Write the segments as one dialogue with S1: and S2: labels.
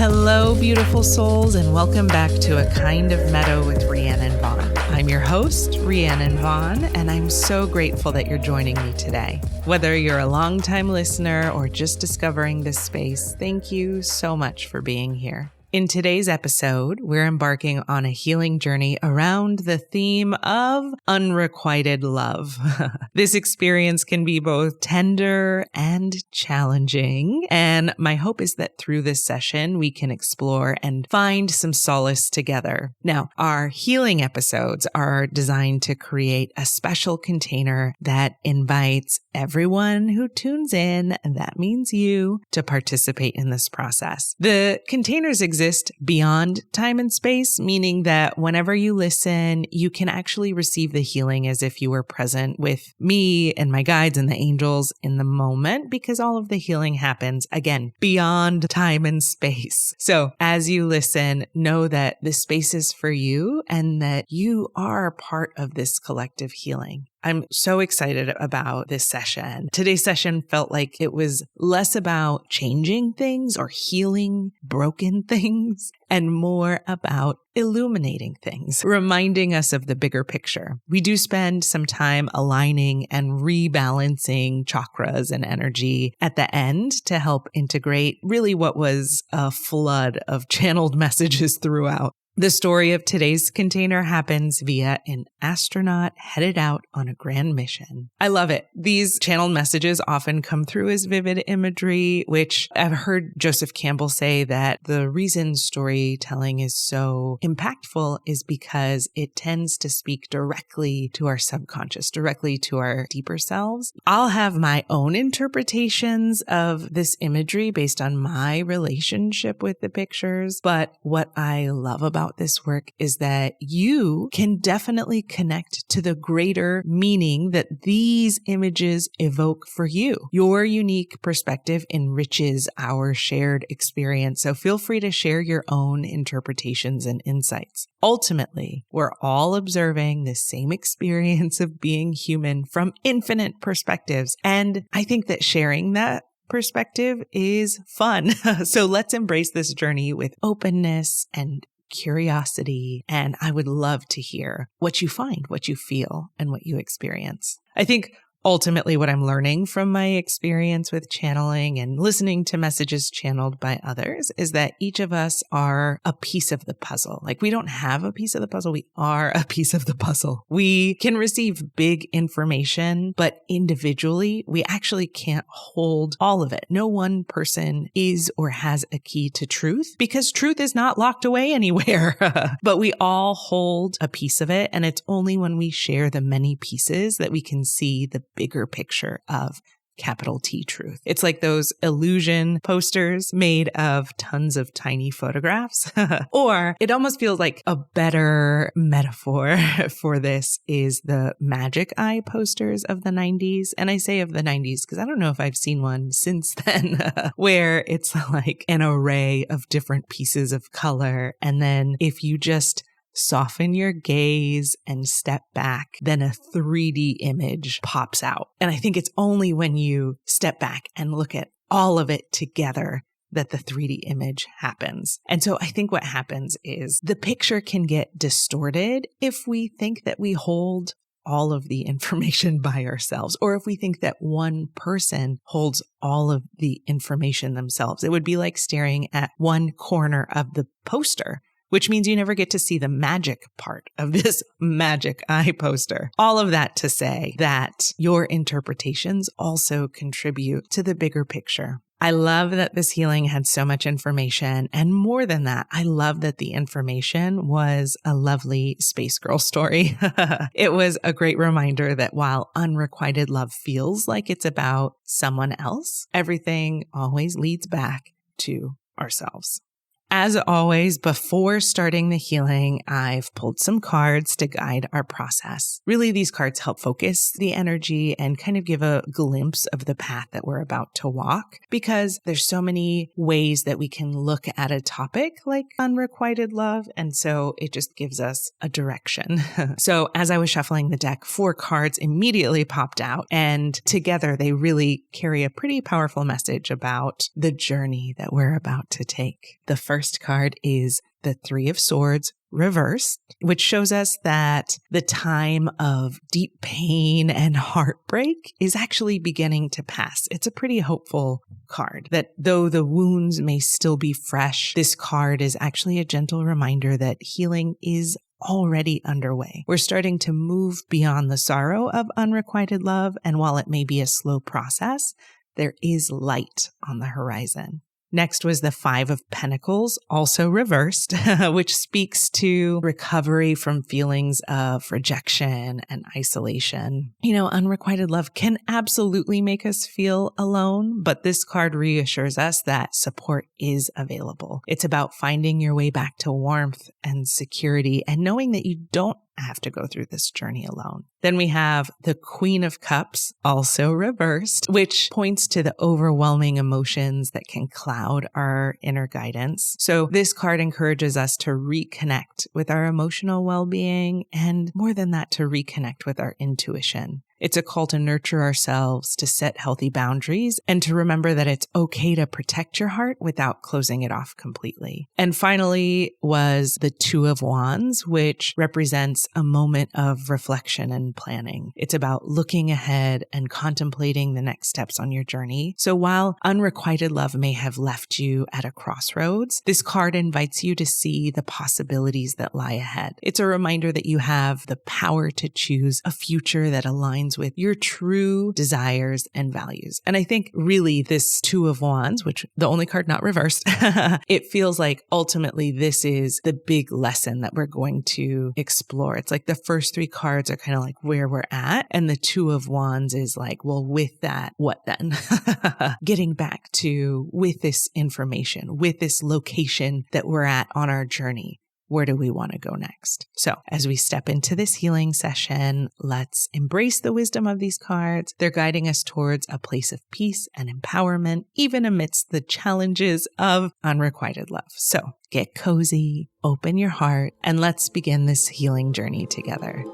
S1: Hello, beautiful souls, and welcome back to A Kind of Meadow with Rhiannon Vaughn. I'm your host, Rhiannon Vaughn, and I'm so grateful that you're joining me today. Whether you're a longtime listener or just discovering this space, thank you so much for being here. In today's episode, we're embarking on a healing journey around the theme of unrequited love. This experience can be both tender and challenging, and my hope is that through this session, we can explore and find some solace together. Now, our healing episodes are designed to create a special container that invites everyone who tunes in, and that means you, to participate in this process. The containers exist beyond time and space, meaning that whenever you listen, you can actually receive the healing as if you were present with me and my guides and the angels in the moment, because all of the healing happens, again, beyond time and space. So as you listen, know that this space is for you and that you are part of this collective healing. I'm so excited about this session. Today's session felt like it was less about changing things or healing broken things and more about illuminating things, reminding us of the bigger picture. We do spend some time aligning and rebalancing chakras and energy at the end to help integrate really what was a flood of channeled messages throughout. The story of today's container happens via an astronaut headed out on a grand mission. I love it. These channeled messages often come through as vivid imagery, which I've heard Joseph Campbell say that the reason storytelling is so impactful is because it tends to speak directly to our subconscious, directly to our deeper selves. I'll have my own interpretations of this imagery based on my relationship with the pictures, but what I love about this work is that you can definitely connect to the greater meaning that these images evoke for you. Your unique perspective enriches our shared experience, so feel free to share your own interpretations and insights. Ultimately, we're all observing the same experience of being human from infinite perspectives, and I think that sharing that perspective is fun. So let's embrace this journey with openness and curiosity, and I would love to hear what you find, what you feel, and what you experience. I think ultimately what I'm learning from my experience with channeling and listening to messages channeled by others is that each of us are a piece of the puzzle. Like, we don't have a piece of the puzzle. We are a piece of the puzzle. We can receive big information, but individually, we actually can't hold all of it. No one person is or has a key to truth because truth is not locked away anywhere. But we all hold a piece of it. And it's only when we share the many pieces that we can see the bigger picture of capital T truth. It's like those illusion posters made of tons of tiny photographs. Or it almost feels like a better metaphor for this is the magic eye posters of the 90s. And I say of the 90s because I don't know if I've seen one since then, where it's like an array of different pieces of color. And then if you just soften your gaze and step back, then a 3D image pops out. And I think it's only when you step back and look at all of it together that the 3D image happens. And so I think what happens is the picture can get distorted if we think that we hold all of the information by ourselves, or if we think that one person holds all of the information themselves. It would be like staring at one corner of the poster, which means you never get to see the magic part of this magic eye poster. All of that to say that your interpretations also contribute to the bigger picture. I love that this healing had so much information. And more than that, I love that the information was a lovely space girl story. It was a great reminder that while unrequited love feels like it's about someone else, everything always leads back to ourselves. As always, before starting the healing, I've pulled some cards to guide our process. Really, these cards help focus the energy and kind of give a glimpse of the path that we're about to walk, because there's so many ways that we can look at a topic like unrequited love. And so it just gives us a direction. So as I was shuffling the deck, 4 cards immediately popped out, and together they really carry a pretty powerful message about the journey that we're about to take. The first card is the 3 of Swords reversed, which shows us that the time of deep pain and heartbreak is actually beginning to pass. It's a pretty hopeful card that though the wounds may still be fresh, this card is actually a gentle reminder that healing is already underway. We're starting to move beyond the sorrow of unrequited love, and while it may be a slow process, there is light on the horizon. Next was the 5 of Pentacles, also reversed, which speaks to recovery from feelings of rejection and isolation. You know, unrequited love can absolutely make us feel alone, but this card reassures us that support is available. It's about finding your way back to warmth and security and knowing that you don't have to go through this journey alone. Then we have the Queen of Cups, also reversed, which points to the overwhelming emotions that can cloud our inner guidance. So this card encourages us to reconnect with our emotional well-being, and more than that, to reconnect with our intuition. It's a call to nurture ourselves, to set healthy boundaries, and to remember that it's okay to protect your heart without closing it off completely. And finally was the 2 of Wands, which represents a moment of reflection and planning. It's about looking ahead and contemplating the next steps on your journey. So while unrequited love may have left you at a crossroads, this card invites you to see the possibilities that lie ahead. It's a reminder that you have the power to choose a future that aligns with your true desires and values. And I think really this 2 of Wands, which the only card not reversed, it feels like ultimately this is the big lesson that we're going to explore. It's like the first 3 cards are kind of like where we're at. And the 2 of Wands is like, well, with that, what then? Getting back to with this information, with this location that we're at on our journey. Where do we want to go next? So as we step into this healing session, let's embrace the wisdom of these cards. They're guiding us towards a place of peace and empowerment, even amidst the challenges of unrequited love. So get cozy, open your heart, and let's begin this healing journey together.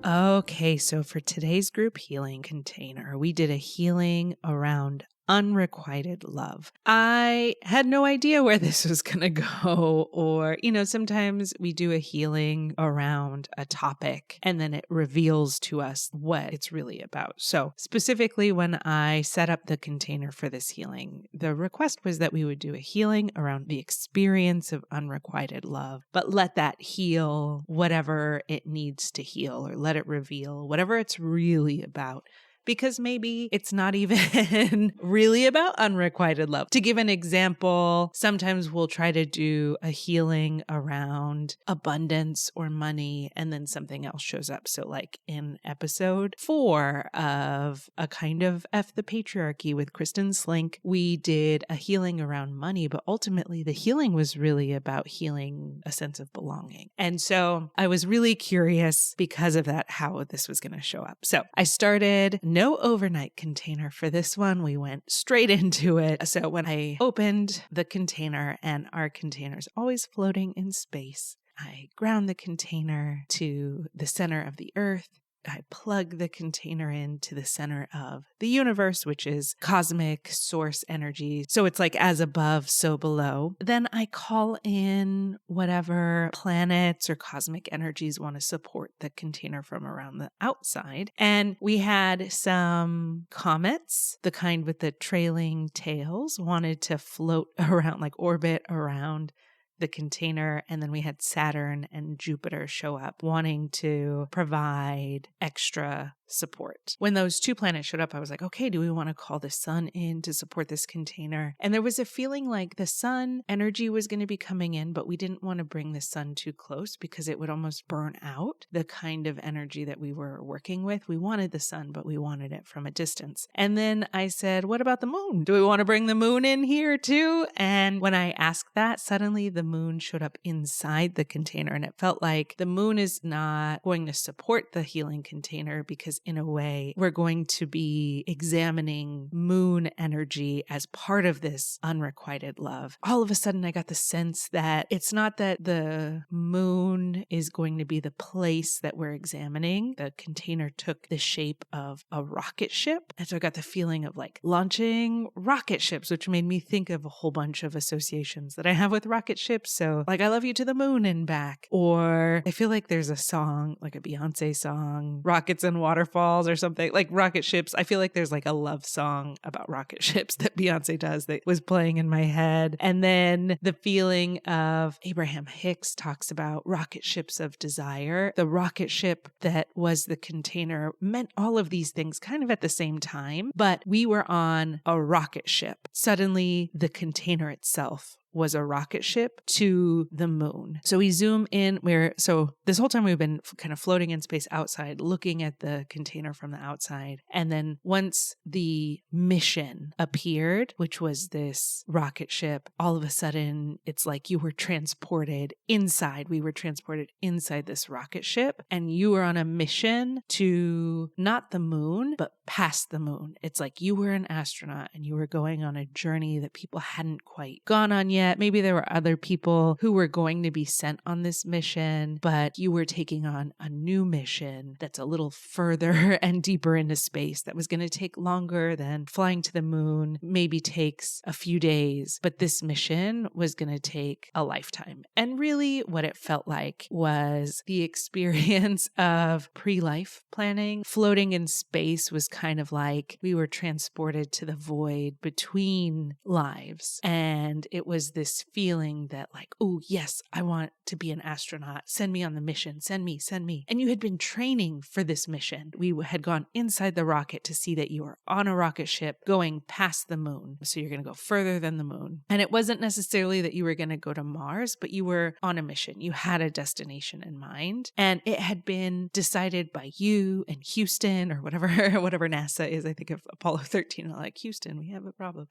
S1: Okay, so for today's group healing container, we did a healing around unrequited love. I had no idea where this was going to go, or, sometimes we do a healing around a topic and then it reveals to us what it's really about. So specifically, when I set up the container for this healing, the request was that we would do a healing around the experience of unrequited love, but let that heal whatever it needs to heal, or let it reveal whatever it's really about. Because maybe it's not even really about unrequited love. To give an example, sometimes we'll try to do a healing around abundance or money, and then something else shows up. So like in episode 4 of A Kind of F the Patriarchy with Kristen Slink, we did a healing around money, but ultimately the healing was really about healing a sense of belonging. And so I was really curious because of that, how this was going to show up. So I started no overnight container for this one. We went straight into it. So when I opened the container, and our container is always floating in space, I ground the container to the center of the earth. I plug the container into the center of the universe, which is cosmic source energy. So it's like as above, so below. Then I call in whatever planets or cosmic energies want to support the container from around the outside. And we had some comets, the kind with the trailing tails, wanted to float around, like orbit around the container. And then we had Saturn and Jupiter show up wanting to provide extra support. When those two planets showed up, I was like, okay, do we want to call the sun in to support this container? And there was a feeling like the sun energy was going to be coming in, but we didn't want to bring the sun too close because it would almost burn out the kind of energy that we were working with. We wanted the sun, but we wanted it from a distance. And then I said, what about the moon? Do we want to bring the moon in here too? And when I asked that, suddenly the moon showed up inside the container, and it felt like the moon is not going to support the healing container because in a way, we're going to be examining moon energy as part of this unrequited love. All of a sudden, I got the sense that it's not that the moon is going to be the place that we're examining. The container took the shape of a rocket ship. And so I got the feeling of like launching rocket ships, which made me think of a whole bunch of associations that I have with rocket ships. So like, I love you to the moon and back. Or I feel like there's a song, like a Beyonce song, Rockets and Waterfalls or something, like rocket ships. I feel like there's like a love song about rocket ships that Beyonce does that was playing in my head. And then the feeling of Abraham Hicks talks about rocket ships of desire. The rocket ship that was the container meant all of these things kind of at the same time, but we were on a rocket ship. Suddenly the container itself was a rocket ship to the moon. So we zoom in so this whole time we've been kind of floating in space outside, looking at the container from the outside. And then once the mission appeared, which was this rocket ship, all of a sudden it's like you were transported inside. We were transported inside this rocket ship, and you were on a mission to not the moon, but past the moon. It's like you were an astronaut and you were going on a journey that people hadn't quite gone on yet. Maybe there were other people who were going to be sent on this mission, but you were taking on a new mission that's a little further and deeper into space that was going to take longer than flying to the moon, maybe takes a few days, but this mission was going to take a lifetime. And really what it felt like was the experience of pre-life planning. Floating in space was kind of like we were transported to the void between lives. And it was this feeling that like, oh yes, I want to be an astronaut. Send me on the mission. Send me. And you had been training for this mission. We had gone inside the rocket to see that you were on a rocket ship going past the moon. So you're going to go further than the moon. And it wasn't necessarily that you were going to go to Mars, but you were on a mission. You had a destination in mind. And it had been decided by you and Houston or whatever NASA is. I think of Apollo 13. I'm like, Houston, we have a problem.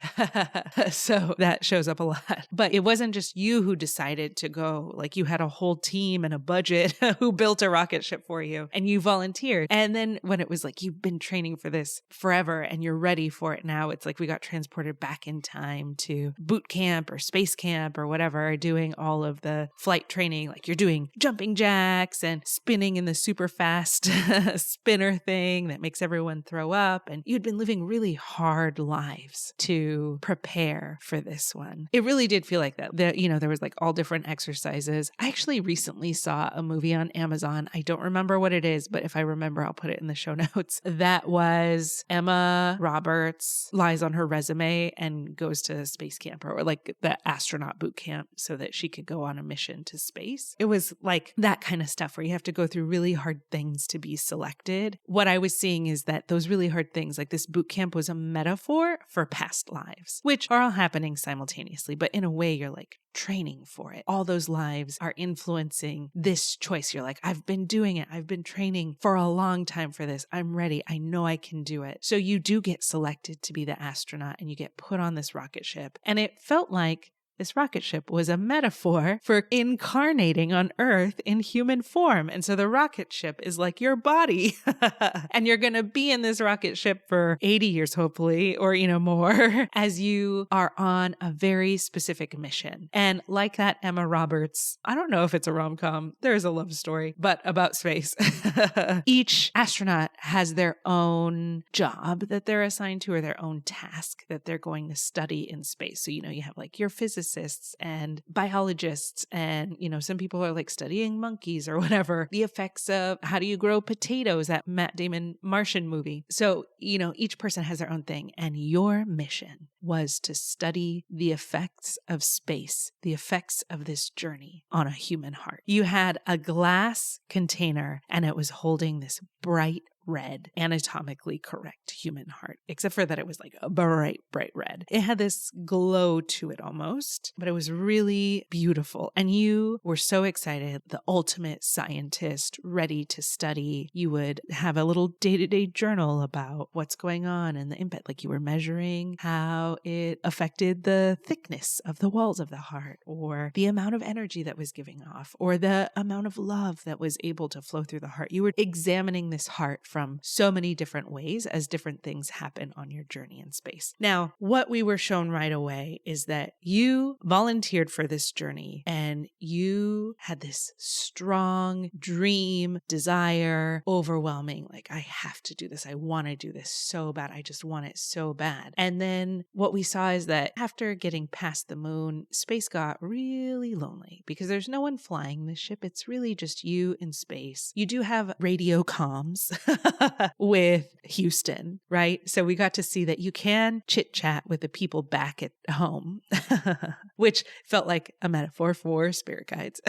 S1: So that shows up a lot. But it wasn't just you who decided to go. Like you had a whole team and a budget who built a rocket ship for you and you volunteered. And then when it was like, you've been training for this forever and you're ready for it now, it's like we got transported back in time to boot camp or space camp or whatever, doing all of the flight training. Like you're doing jumping jacks and spinning in the super fast spinner thing that makes everyone throw up. And you'd been living really hard lives to prepare for this one. It really did feel like that. There was like all different exercises. I actually recently saw a movie on Amazon. I don't remember what it is, but if I remember, I'll put it in the show notes. That was Emma Roberts lies on her resume and goes to space camp or like the astronaut boot camp so that she could go on a mission to space. It was like that kind of stuff where you have to go through really hard things to be selected. What I was seeing is that those really hard things, like this boot camp was a metaphor for past lives, which are all happening simultaneously, but in a way you're like training for it. All those lives are influencing this choice. You're like, I've been doing it. I've been training for a long time for this. I'm ready. I know I can do it. So you do get selected to be the astronaut and you get put on this rocket ship. And it felt like this rocket ship was a metaphor for incarnating on Earth in human form. And so the rocket ship is like your body. And you're going to be in this rocket ship for 80 years, hopefully, or, more, as you are on a very specific mission. And like that Emma Roberts, I don't know if it's a rom-com, there's a love story, but about space. Each astronaut has their own job that they're assigned to or their own task that they're going to study in space. So, you have like your physicists and biologists and, some people are like studying monkeys or whatever, the effects of how do you grow potatoes, that Matt Damon Martian movie. So, each person has their own thing. And your mission was to study the effects of space, the effects of this journey on a human heart. You had a glass container and it was holding this bright red, anatomically correct human heart, except for that it was like a bright, bright red. It had this glow to it almost, but it was really beautiful. And you were so excited, the ultimate scientist, ready to study. You would have a little day-to-day journal about what's going on and the impact, like you were measuring how it affected the thickness of the walls of the heart, or the amount of energy that was giving off, or the amount of love that was able to flow through the heart. You were examining this heart from so many different ways as different things happen on your journey in space. Now, what we were shown right away is that you volunteered for this journey and you had this strong dream, desire, overwhelming, like, I have to do this. I want to do this so bad. I just want it so bad. And then what we saw is that after getting past the moon, space got really lonely because there's no one flying the ship. It's really just you in space. You do have radio comms with Houston, right? So we got to see that you can chit chat with the people back at home, which felt like a metaphor for spirit guides.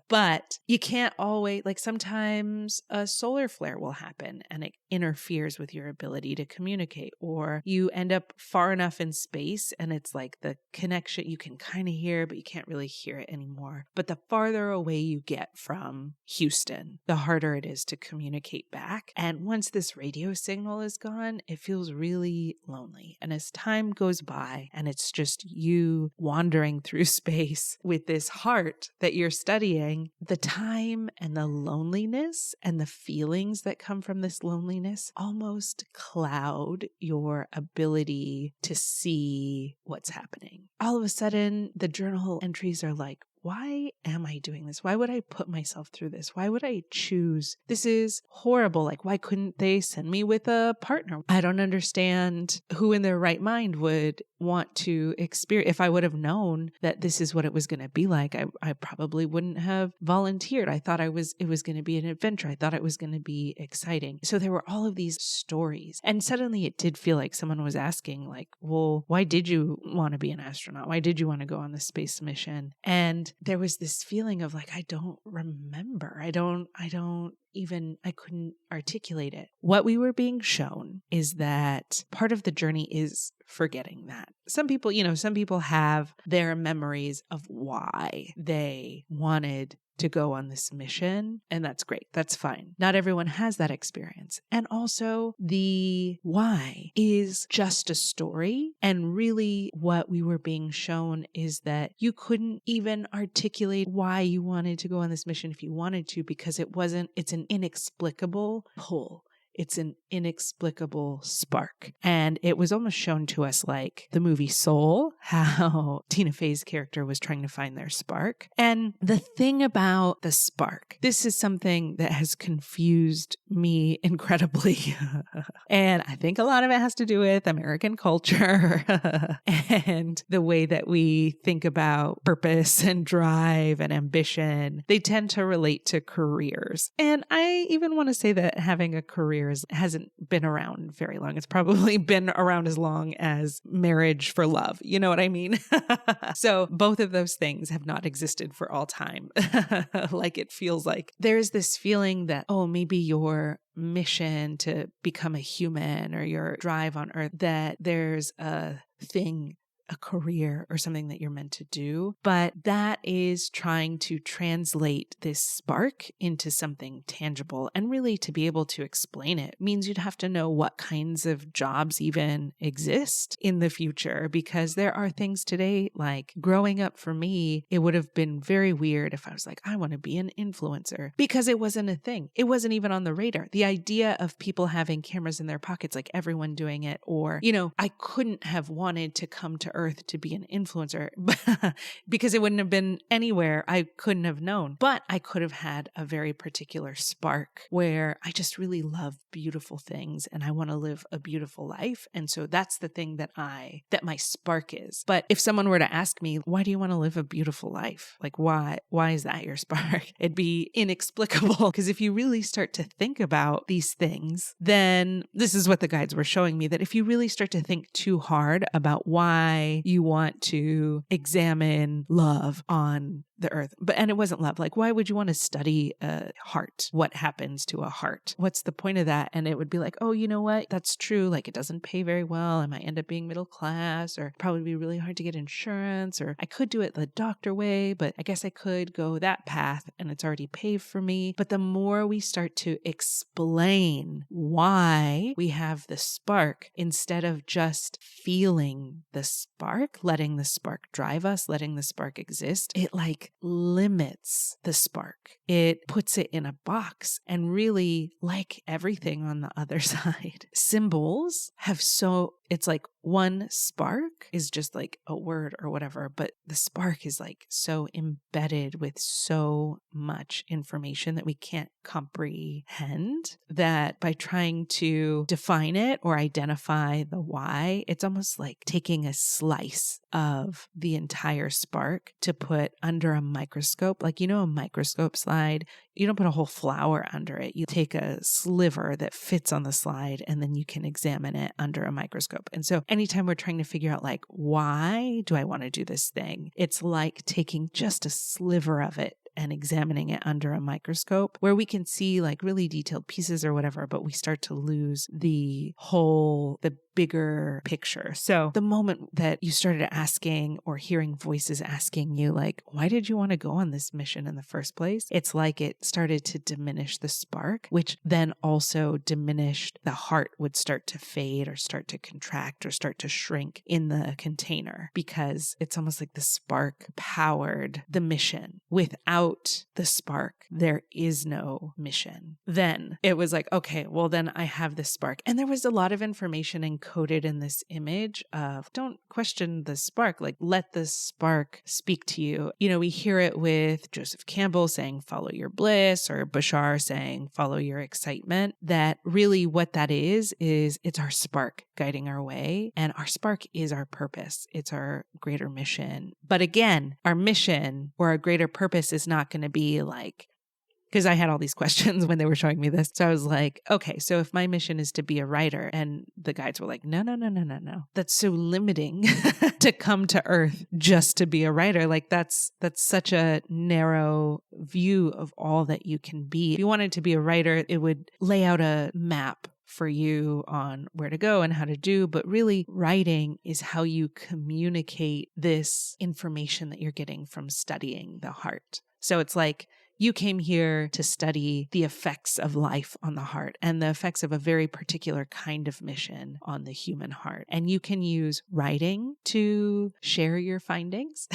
S1: But you can't always, like, sometimes a solar flare will happen and it interferes with your ability to communicate, or you end up far enough in space and it's like the connection you can kind of hear, but you can't really hear it anymore. But the farther away you get from Houston, the harder it is to communicate back. And once this radio signal is gone, it feels really lonely. And as time goes by and it's just you wandering through space with this heart that you're studying, the time and the loneliness and the feelings that come from this loneliness almost cloud your ability to see what's happening. All of a sudden, the journal entries are like, why am I doing this? Why would I put myself through this? Why would I choose? This is horrible. Like, why couldn't they send me with a partner? I don't understand who in their right mind would want to experience. If I would have known that this is what it was going to be like, I probably wouldn't have volunteered. I thought it was going to be an adventure. I thought it was going to be exciting. So there were all of these stories. And suddenly it did feel like someone was asking, like, well, why did you want to be an astronaut? Why did you want to go on this space mission? And there was this feeling of like, I don't remember. I couldn't articulate it. What we were being shown is that part of the journey is forgetting that. Some people have their memories of why they wanted to go on this mission, and that's great. That's fine. Not everyone has that experience. And also, the why is just a story. And really what we were being shown is that you couldn't even articulate why you wanted to go on this mission if you wanted to, because it's an inexplicable pull. It's an inexplicable spark. And it was almost shown to us like the movie Soul, how Tina Fey's character was trying to find their spark. And the thing about the spark, this is something that has confused me incredibly. And I think a lot of it has to do with American culture and the way that we think about purpose and drive and ambition. They tend to relate to careers. And I even want to say that having a career hasn't been around very long. It's probably been around as long as marriage for love. You know what I mean? So both of those things have not existed for all time. Like, it feels like there's this feeling that, oh, maybe your mission to become a human or your drive on earth, that there's a thing, a career or something that you're meant to do. But that is trying to translate this spark into something tangible. And really, to be able to explain it means you'd have to know what kinds of jobs even exist in the future, because there are things today, like growing up for me, it would have been very weird if I was like, I want to be an influencer, because it wasn't a thing. It wasn't even on the radar. The idea of people having cameras in their pockets, like everyone doing it, or, I couldn't have wanted to come to Earth to be an influencer because it wouldn't have been anywhere I couldn't have known. But I could have had a very particular spark where I just really love beautiful things and I want to live a beautiful life. And so that's the thing that my spark is. But if someone were to ask me, why do you want to live a beautiful life? Like, why is that your spark? It'd be inexplicable, because if you really start to think about these things, then this is what the guides were showing me, that if you really start to think too hard about why you want to examine love on the earth. And it wasn't love. Like, why would you want to study a heart? What happens to a heart? What's the point of that? And it would be like, oh, you know what? That's true. Like, it doesn't pay very well. I might end up being middle class, or probably be really hard to get insurance, or I could do it the doctor way, but I guess I could go that path and it's already paved for me. But the more we start to explain why we have the spark, instead of just feeling the spark, letting the spark drive us, letting the spark exist, it like limits the spark. It puts it in a box. And really, like everything on the other side, symbols have it's like one spark is just like a word or whatever, but the spark is like so embedded with so much information that we can't comprehend, that by trying to define it or identify the why, it's almost like taking a slice of the entire spark to put under a microscope. Like, you know, a microscope slide, you don't put a whole flower under it. You take a sliver that fits on the slide and then you can examine it under a microscope. And so anytime we're trying to figure out like, why do I want to do this thing? It's like taking just a sliver of it and examining it under a microscope, where we can see like really detailed pieces or whatever, but we start to lose the bigger picture. So the moment that you started asking or hearing voices asking you like, why did you want to go on this mission in the first place? It's like it started to diminish the spark, which then also diminished the heart, would start to fade or start to contract or start to shrink in the container, because it's almost like the spark powered the mission. Without the spark, there is no mission. Then it was like, okay, well then I have this spark. And there was a lot of information encoded in this image of don't question the spark, like let the spark speak to you. You know, we hear it with Joseph Campbell saying, follow your bliss, or Bashar saying, follow your excitement. That really what that is it's our spark guiding our way. And our spark is our purpose. It's our greater mission. But again, our mission or our greater purpose is not going to be like, because I had all these questions when they were showing me this. So I was like, okay, so if my mission is to be a writer, and the guides were like, no. That's so limiting to come to Earth just to be a writer. Like that's such a narrow view of all that you can be. If you wanted to be a writer, it would lay out a map for you on where to go and how to do. But really, writing is how you communicate this information that you're getting from studying the heart. So it's like, you came here to study the effects of life on the heart and the effects of a very particular kind of mission on the human heart. And you can use writing to share your findings.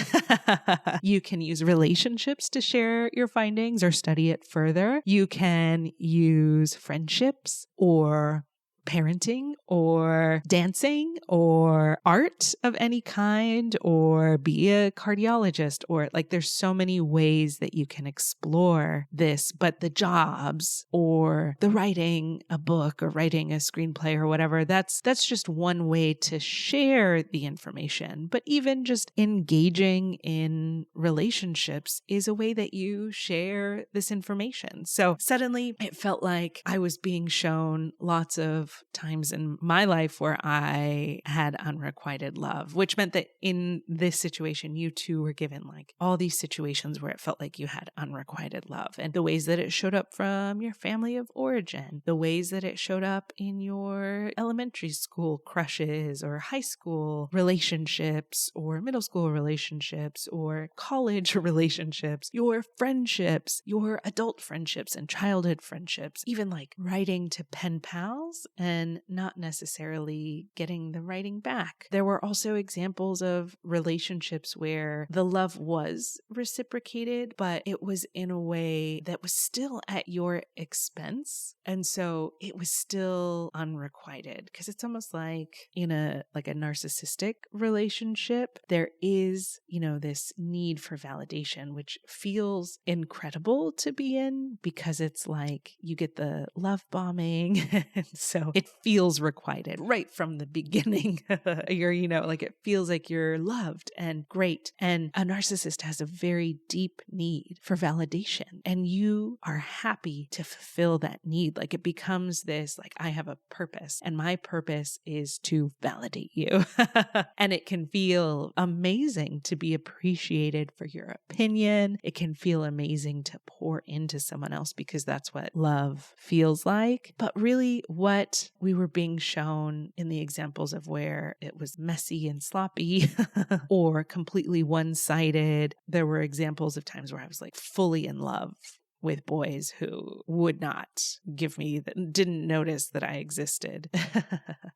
S1: You can use relationships to share your findings or study it further. You can use friendships or parenting or dancing or art of any kind, or be a cardiologist, or like there's so many ways that you can explore this. But the jobs or the writing a book or writing a screenplay or whatever, that's just one way to share the information. But even just engaging in relationships is a way that you share this information. So suddenly it felt like I was being shown lots of times in my life where I had unrequited love, which meant that in this situation, you too were given like all these situations where it felt like you had unrequited love, and the ways that it showed up from your family of origin, the ways that it showed up in your elementary school crushes or high school relationships or middle school relationships or college relationships, your friendships, your adult friendships and childhood friendships, even like writing to pen pals and not necessarily getting the writing back. There were also examples of relationships where the love was reciprocated, but it was in a way that was still at your expense. And so it was still unrequited, because it's almost like in a narcissistic relationship, there is, this need for validation, which feels incredible to be in, because it's like you get the love bombing. And so it feels requited right from the beginning. You're, like it feels like you're loved and great. And a narcissist has a very deep need for validation, and you are happy to fulfill that need. Like it becomes this, like, I have a purpose and my purpose is to validate you. And it can feel amazing to be appreciated for your opinion. It can feel amazing to pour into someone else because that's what love feels like. But really what we were being shown in the examples of where it was messy and sloppy or completely one-sided, there were examples of times where I was like fully in love with boys who would not give me, didn't notice that I existed.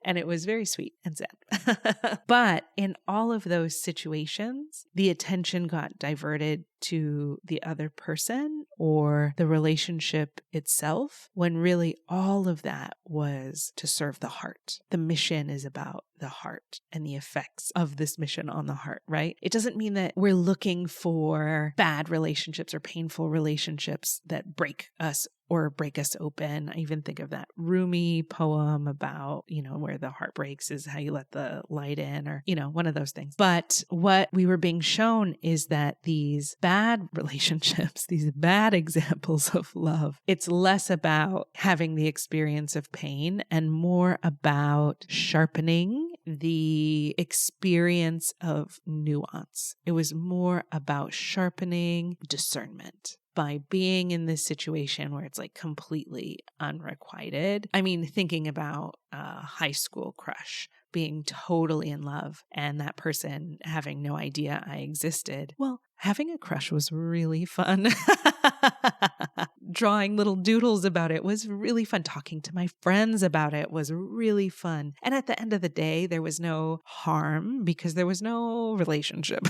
S1: And it was very sweet and sad. But in all of those situations, the attention got diverted to the other person or the relationship itself, when really all of that was to serve the heart. The mission is about the heart and the effects of this mission on the heart, right? It doesn't mean that we're looking for bad relationships or painful relationships that break us or break us open. I even think of that Rumi poem about, where the heart breaks is how you let the light in, or, one of those things. But what we were being shown is that these bad relationships, these bad examples of love, it's less about having the experience of pain and more about sharpening the experience of nuance. It was more about sharpening discernment. By being in this situation where it's like completely unrequited. I mean, thinking about a high school crush, being totally in love and that person having no idea I existed. Well, having a crush was really fun. Drawing little doodles about it was really fun. Talking to my friends about it was really fun. And at the end of the day, there was no harm because there was no relationship.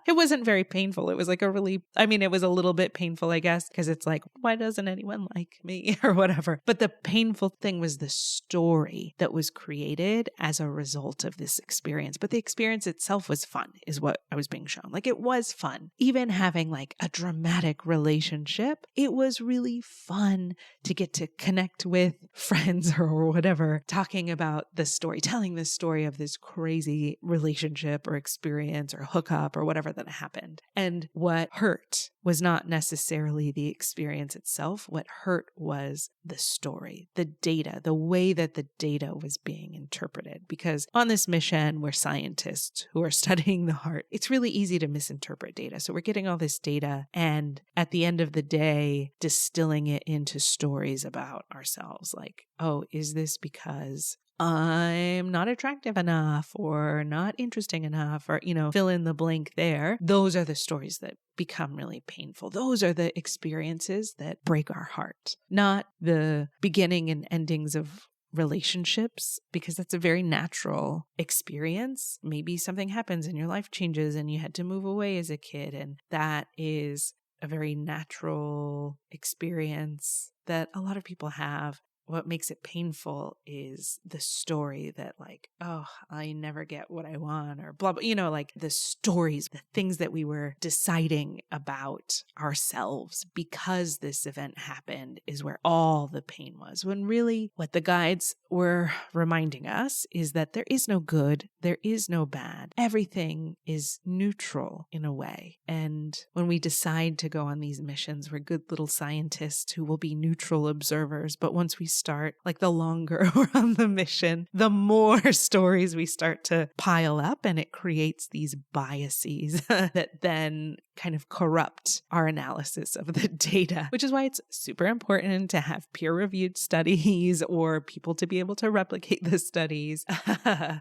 S1: It wasn't very painful. It was like it was a little bit painful, I guess, because it's like, why doesn't anyone like me or whatever? But the painful thing was the story that was created as a result of this experience. But the experience itself was fun, is what I was being shown. Like it was fun. Even having like a dramatic relationship, it was really fun to get to connect with friends or whatever, talking about the story, telling the story of this crazy relationship or experience or hookup or whatever that happened. And what hurt was not necessarily the experience itself. What hurt was the story, the data, the way that the data was being interpreted. Because on this mission, we're scientists who are studying the heart. It's really easy to misinterpret data. So we're getting all this data and at the end of the day, distilling it into stories about ourselves. Like, oh, is this because I'm not attractive enough or not interesting enough or, fill in the blank there. Those are the stories that become really painful. Those are the experiences that break our heart, not the beginning and endings of relationships, because that's a very natural experience. Maybe something happens and your life changes and you had to move away as a kid. And that is a very natural experience that a lot of people have. What makes it painful is the story that like, oh, I never get what I want or blah, blah, like the stories, the things that we were deciding about ourselves because this event happened is where all the pain was. When really what the guides were reminding us is that there is no good, there is no bad. Everything is neutral in a way. And when we decide to go on these missions, we're good little scientists who will be neutral observers. But once we start, like the longer we're on the mission, the more stories we start to pile up, and it creates these biases that then kind of corrupt our analysis of the data, which is why it's super important to have peer-reviewed studies or people to be able to replicate the studies.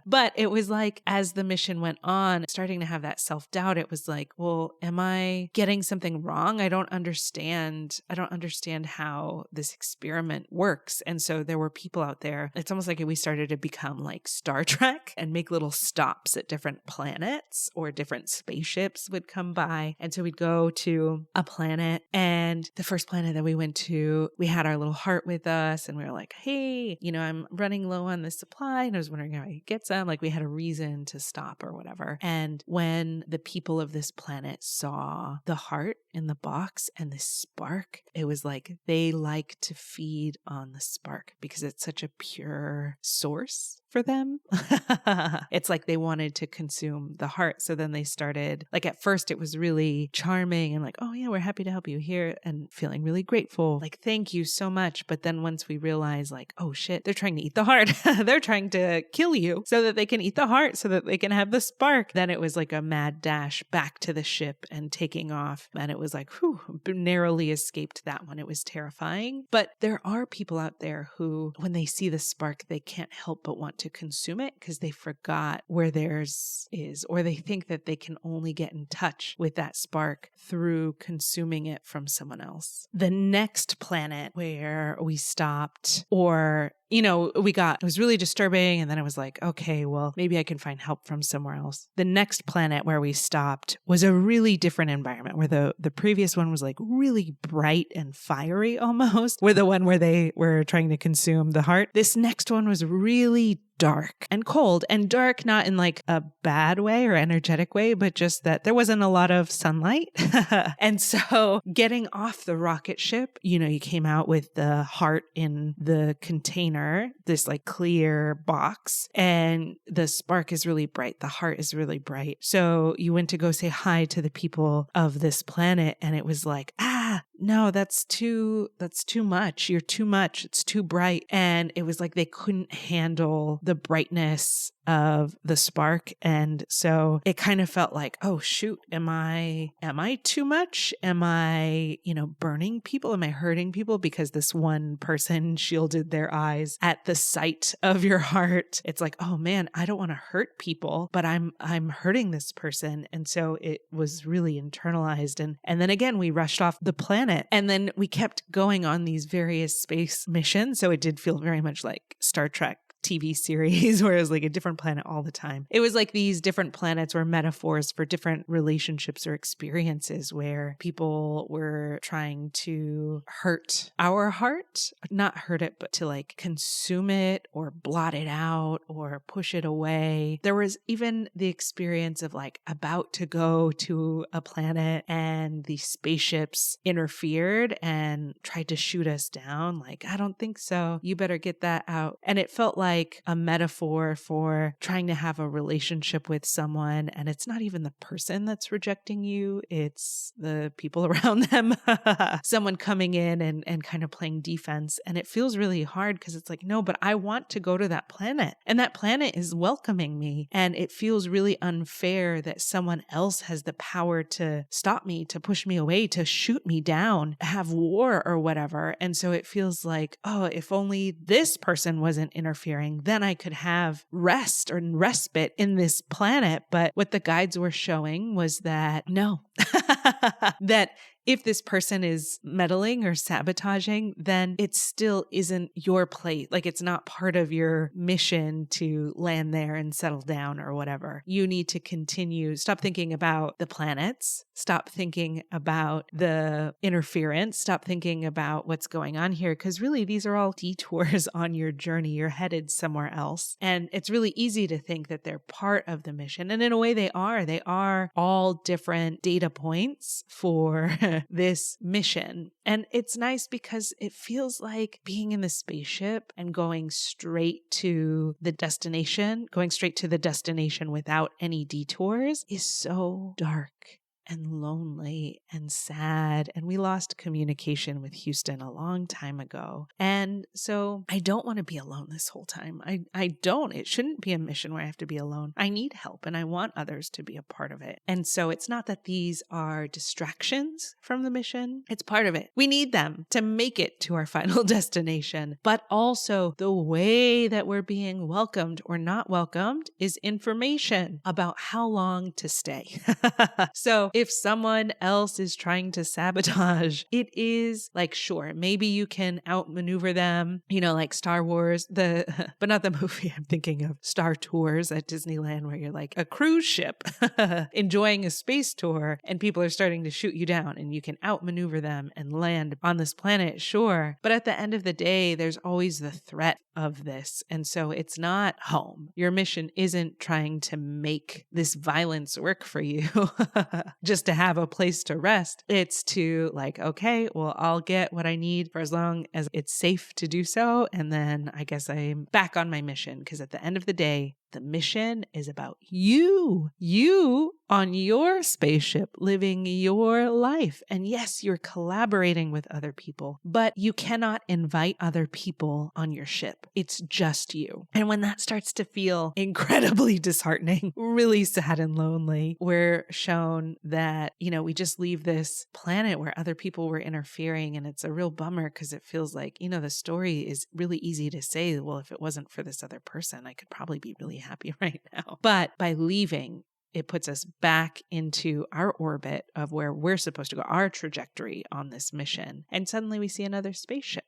S1: But it was like, as the mission went on, starting to have that self-doubt, it was like, well, am I getting something wrong? I don't understand how this experiment works. And so there were people out there. It's almost like we started to become like Star Trek and make little stops at different planets, or different spaceships would come by. And so we'd go to a planet, and the first planet that we went to, we had our little heart with us, and we were like, hey, I'm running low on this supply, and I was wondering how I could get some. Like, we had a reason to stop or whatever. And when the people of this planet saw the heart in the box and the spark, it was like they like to feed on the spark because it's such a pure source for them. It's like they wanted to consume the heart. So then they started, like at first it was really charming and like, oh yeah, we're happy to help you here and feeling really grateful. Like, thank you so much. But then once we realized like, oh shit, they're trying to eat the heart. They're trying to kill you so that they can eat the heart so that they can have the spark. Then it was like a mad dash back to the ship and taking off. And it was like, whew, narrowly escaped that one. It was terrifying. But there are people out there who, when they see the spark, they can't help but want to consume it because they forgot where theirs is, or they think that they can only get in touch with that spark through consuming it from someone else. The next planet where we stopped, or it was really disturbing. And then I was like, okay, well, maybe I can find help from somewhere else. The next planet where we stopped was a really different environment where the previous one was like really bright and fiery almost, where the one where they were trying to consume the heart. This next one was really dark and cold, and dark not in like a bad way or energetic way, but just that there wasn't a lot of sunlight. And so getting off the rocket ship, you came out with the heart in the container, this like clear box, and the spark is really bright. The heart is really bright. So you went to go say hi to the people of this planet, and it was like, no, that's too much. You're too much. It's too bright. And it was like they couldn't handle the brightness of the spark. And so it kind of felt like, oh shoot, am I too much? Am I, burning people? Am I hurting people because this one person shielded their eyes at the sight of your heart? It's like, oh man, I don't want to hurt people, but I'm hurting this person. And so it was really internalized. And then again, we rushed off the planet, and then we kept going on these various space missions. So it did feel very much like Star Trek TV series where it was like a different planet all the time. It was like these different planets were metaphors for different relationships or experiences where people were trying to hurt our heart, not hurt it, but to like consume it or blot it out or push it away. There was even the experience of like about to go to a planet and the spaceships interfered and tried to shoot us down. Like, I don't think so. You better get that out. And it felt like a metaphor for trying to have a relationship with someone, and it's not even the person that's rejecting you, it's the people around them. Someone coming in and kind of playing defense. And it feels really hard because it's like, no, but I want to go to that planet, and that planet is welcoming me. And it feels really unfair that someone else has the power to stop me, to push me away, to shoot me down, have war or whatever. And so it feels like, oh, if only this person wasn't interfering, then I could have rest or respite in this planet. But what the guides were showing was that no, that if this person is meddling or sabotaging, then it still isn't your place. Like, it's not part of your mission to land there and settle down or whatever. You need to continue. Stop thinking about the planets. Stop thinking about the interference. Stop thinking about what's going on here. Because really, these are all detours on your journey. You're headed somewhere else. And it's really easy to think that they're part of the mission. And in a way, they are. They are all different data points for this mission. And it's nice because it feels like being in the spaceship and going straight to the destination without any detours is so dark and lonely and sad. And we lost communication with Houston a long time ago. And so I don't want to be alone this whole time. I don't. It shouldn't be a mission where I have to be alone. I need help and I want others to be a part of it. And so it's not that these are distractions from the mission. It's part of it. We need them to make it to our final destination. But also the way that we're being welcomed or not welcomed is information about how long to stay. So if someone else is trying to sabotage, it is like, sure, maybe you can outmaneuver them, like Star Wars, but not the movie. I'm thinking of Star Tours at Disneyland, where you're like a cruise ship enjoying a space tour and people are starting to shoot you down and you can outmaneuver them and land on this planet, sure. But at the end of the day, there's always the threat of this. And so it's not home. Your mission isn't trying to make this violence work for you. just to have a place to rest. It's to like, okay, well, I'll get what I need for as long as it's safe to do so. And then I guess I'm back on my mission, because at the end of the day, the mission is about you on your spaceship living your life. And yes, you're collaborating with other people, but you cannot invite other people on your ship. It's just you. And when that starts to feel incredibly disheartening, really sad and lonely, we're shown that, we just leave this planet where other people were interfering. And it's a real bummer, because it feels like, the story is really easy to say, well, if it wasn't for this other person, I could probably be really happy right now. But by leaving, it puts us back into our orbit of where we're supposed to go, our trajectory on this mission. And suddenly we see another spaceship.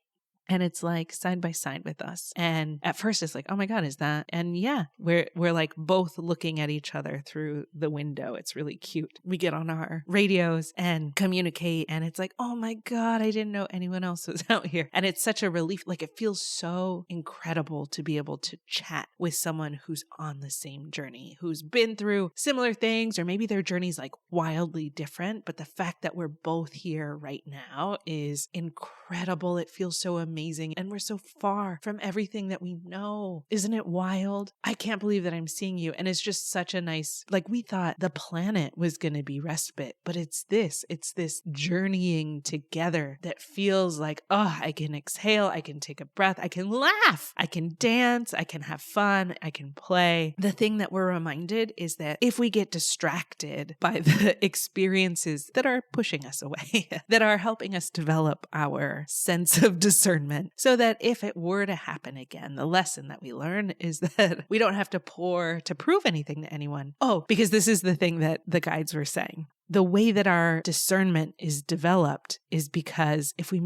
S1: And it's like side by side with us. And at first it's like, oh my God, is that? And yeah, we're like both looking at each other through the window. It's really cute. We get on our radios and communicate. And it's like, oh my God, I didn't know anyone else was out here. And it's such a relief. Like, it feels so incredible to be able to chat with someone who's on the same journey, who's been through similar things, or maybe their journey's like wildly different. But the fact that we're both here right now is incredible. It feels so amazing. And we're so far from everything that we know. Isn't it wild? I can't believe that I'm seeing you. And it's just such a nice, like, we thought the planet was going to be respite, but it's this journeying together that feels like, oh, I can exhale. I can take a breath. I can laugh. I can dance. I can have fun. I can play. The thing that we're reminded is that if we get distracted by the experiences that are pushing us away, that are helping us develop our sense of discernment, so that if it were to happen again, the lesson that we learn is that we don't have to pour to prove anything to anyone. Oh, because this is the thing that the guides were saying. The way that our discernment is developed is because if we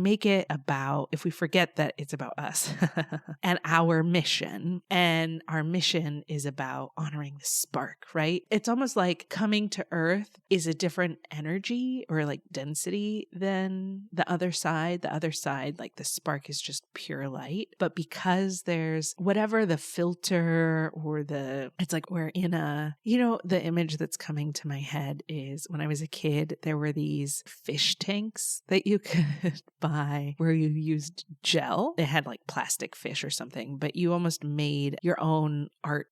S1: forget that it's about us and our mission is about honoring the spark, right? It's almost like coming to Earth is a different energy or like density than the other side. The other side, like the spark, is just pure light. But because there's whatever the filter or it's like we're in the image that's coming to my head is when I was a kid, there were these fish tanks that you could buy where you used gel. They had like plastic fish or something, but you almost made your own art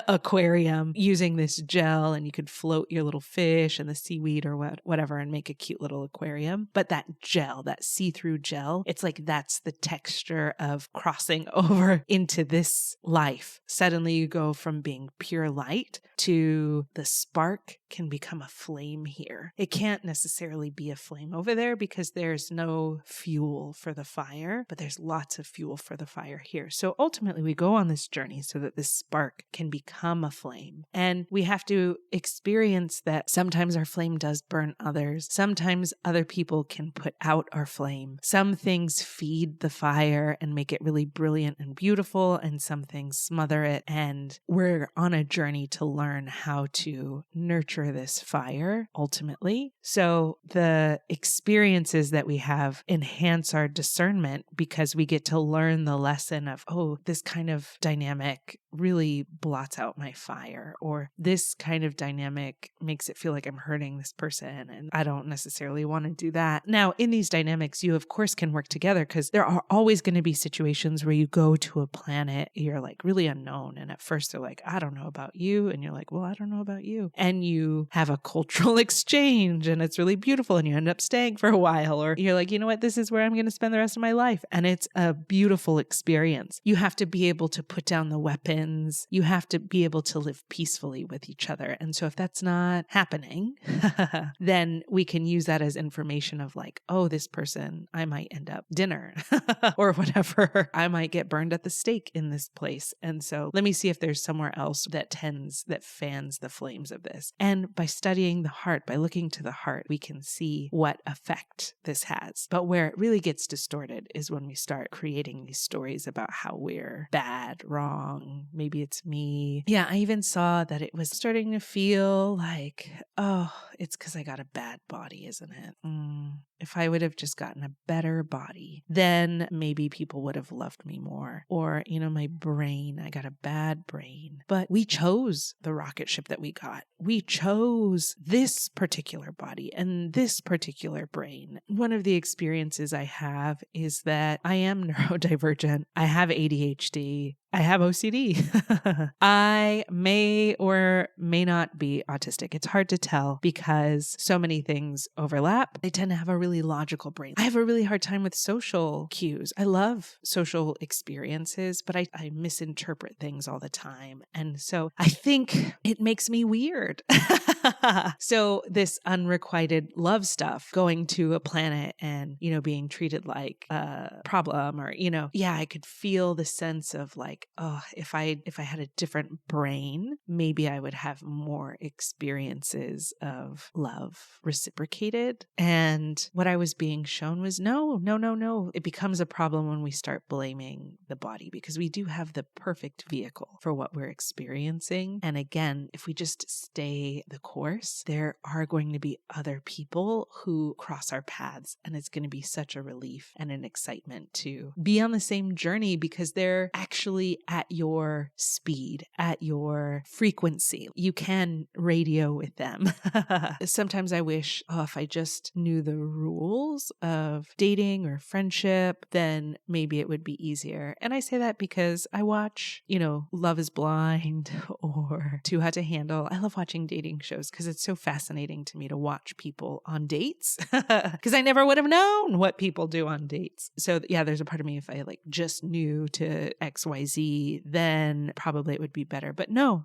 S1: aquarium using this gel, and you could float your little fish and the seaweed or whatever and make a cute little aquarium. But that gel, that see-through gel, it's like that's the texture of crossing over into this life. Suddenly you go from being pure light to the spark can become a flame here. It can't necessarily be a flame over there because there's no fuel for the fire, but there's lots of fuel for the fire here. So ultimately we go on this journey so that this spark can become a flame. And we have to experience that sometimes our flame does burn others. Sometimes other people can put out our flame. Some things feed the fire and make it really brilliant and beautiful, and some things smother it. And we're on a journey to learn how to nurture this fire ultimately. So the experiences that we have enhance our discernment because we get to learn the lesson of, oh, this kind of dynamic really blots out my fire, or this kind of dynamic makes it feel like I'm hurting this person and I don't necessarily want to do that. Now, in these dynamics, you of course can work together because there are always going to be situations where you go to a planet, you're like really unknown. And at first they're like, I don't know about you. And you're like, well, I don't know about you. And you have a cultural exchange and it's really beautiful and you end up staying for a while, or you're like, you know what, this is where I'm going to spend the rest of my life. And it's a beautiful experience. You have to be able to put down the weapons. You have to be able to live peacefully with each other. And so if that's not happening, then we can use that as information of like, oh, this person, I might end up dinner or whatever. I might get burned at the stake in this place. And so let me see if there's somewhere else that fans the flames of this. And by studying the heart, by looking to the heart, we can see what effect this has. But where it really gets distorted is when we start creating these stories about how we're bad, wrong, maybe it's me. Yeah, I even saw that it was starting to feel like, oh, it's because I got a bad body, isn't it? If I would have just gotten a better body, then maybe people would have loved me more. Or, my brain, I got a bad brain. But we chose the rocket ship that we got. We chose chose this particular body and this particular brain. One of the experiences I have is that I am neurodivergent. I have ADHD. I have OCD. I may or may not be autistic. It's hard to tell because so many things overlap. I tend to have a really logical brain. I have a really hard time with social cues. I love social experiences, but I misinterpret things all the time. And so I think it makes me weird. So this unrequited love stuff, going to a planet and, being treated like a problem or, I could feel the sense of like, oh, if I had a different brain, maybe I would have more experiences of love reciprocated. And what I was being shown was no. It becomes a problem when we start blaming the body because we do have the perfect vehicle for what we're experiencing. And again, if we just stay the course, there are going to be other people who cross our paths, and it's going to be such a relief and an excitement to be on the same journey because they're actually at your speed, at your frequency. You can radio with them. Sometimes I wish, if I just knew the rules of dating or friendship, then maybe it would be easier. And I say that because I watch, Love is Blind or Too Hot to Handle. I love watching dating shows because it's so fascinating to me to watch people on dates because I never would have known what people do on dates. So yeah, there's a part of me, if I just knew to XYZ, then probably it would be better. But no.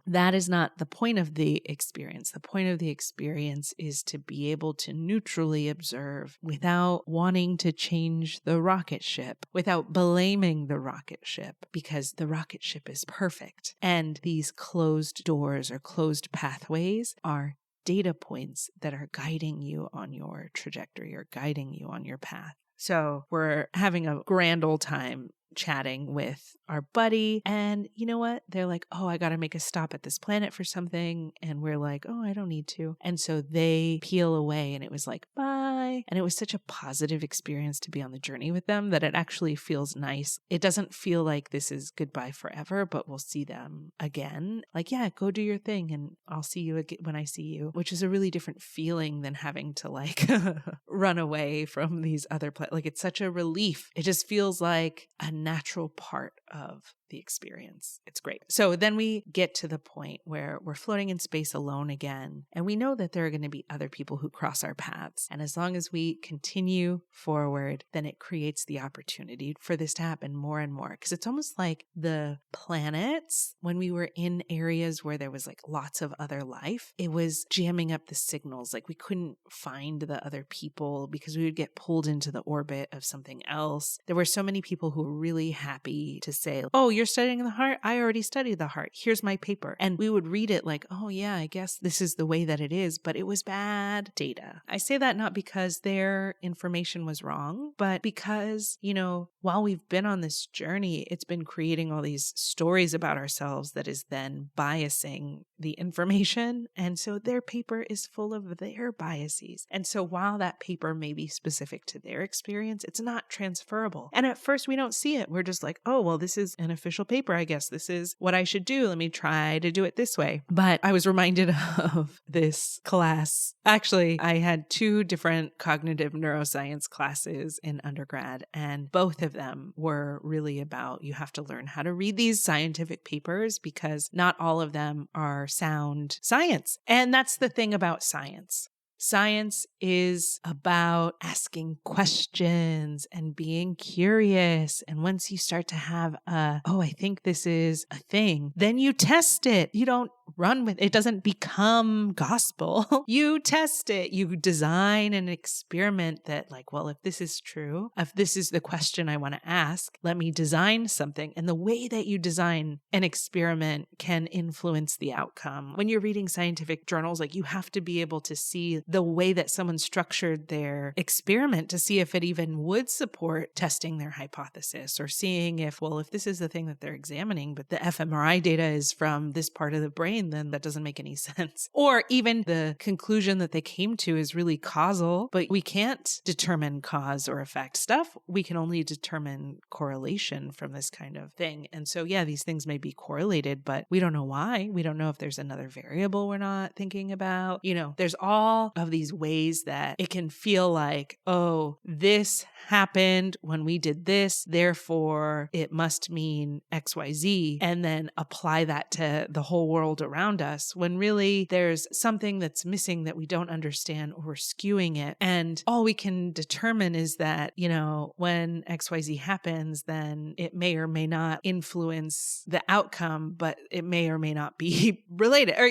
S1: That is not the point of the experience. The point of the experience is to be able to neutrally observe without wanting to change the rocket ship, without blaming the rocket ship, because the rocket ship is perfect. And these closed doors or closed pathways are data points that are guiding you on your trajectory or guiding you on your path. So we're having a grand old time chatting with our buddy, and you know what? They're like, oh, I got to make a stop at this planet for something. And we're like, oh, I don't need to. And so they peel away, and it was like, bye. And it was such a positive experience to be on the journey with them that it actually feels nice. It doesn't feel like this is goodbye forever, but we'll see them again. Like, yeah, go do your thing and I'll see you again when I see you, which is a really different feeling than having to run away from these other places. It's such a relief. It just feels like a natural part of the experience. It's great. So then we get to the point where we're floating in space alone again, and we know that there are going to be other people who cross our paths. And as long as we continue forward, then it creates the opportunity for this to happen more and more. Because it's almost like the planets, when we were in areas where there was lots of other life, it was jamming up the signals. We couldn't find the other people because we would get pulled into the orbit of something else. There were so many people who were really happy to say, oh, you're studying the heart? I already studied the heart. Here's my paper. And we would read it like, oh yeah, I guess this is the way that it is, but it was bad data. I say that not because their information was wrong, but because, while we've been on this journey, it's been creating all these stories about ourselves that is then biasing the information. And so their paper is full of their biases. And so while that paper may be specific to their experience, it's not transferable. And at first we don't see it. We're just like, oh, well, this is an official paper. I guess this is what I should do. Let me try to do it this way. But I was reminded of this class. Actually, I had 2 different cognitive neuroscience classes in undergrad, and both of them were really about you have to learn how to read these scientific papers because not all of them are sound science. And that's the thing about science. Science is about asking questions and being curious. And once you start to have I think this is a thing, then you test it. You don't run with it. It doesn't become gospel. You test it. You design an experiment that if this is true, if this is the question I want to ask, let me design something. And the way that you design an experiment can influence the outcome. When you're reading scientific journals, you have to be able to see the way that someone structured their experiment to see if it even would support testing their hypothesis or seeing if this is the thing that they're examining, but the fMRI data is from this part of the brain brain, then that doesn't make any sense. Or even the conclusion that they came to is really causal, but we can't determine cause or effect stuff. We can only determine correlation from this kind of thing. And so, yeah, these things may be correlated, but we don't know why. We don't know if there's another variable we're not thinking about. There's all of these ways that it can feel like, oh, this happened when we did this, therefore it must mean XYZ, and then apply that to the whole world around us, when really there's something that's missing that we don't understand, or we're skewing it. And all we can determine is that, when XYZ happens, then it may or may not influence the outcome, but it may or may not be related. Or,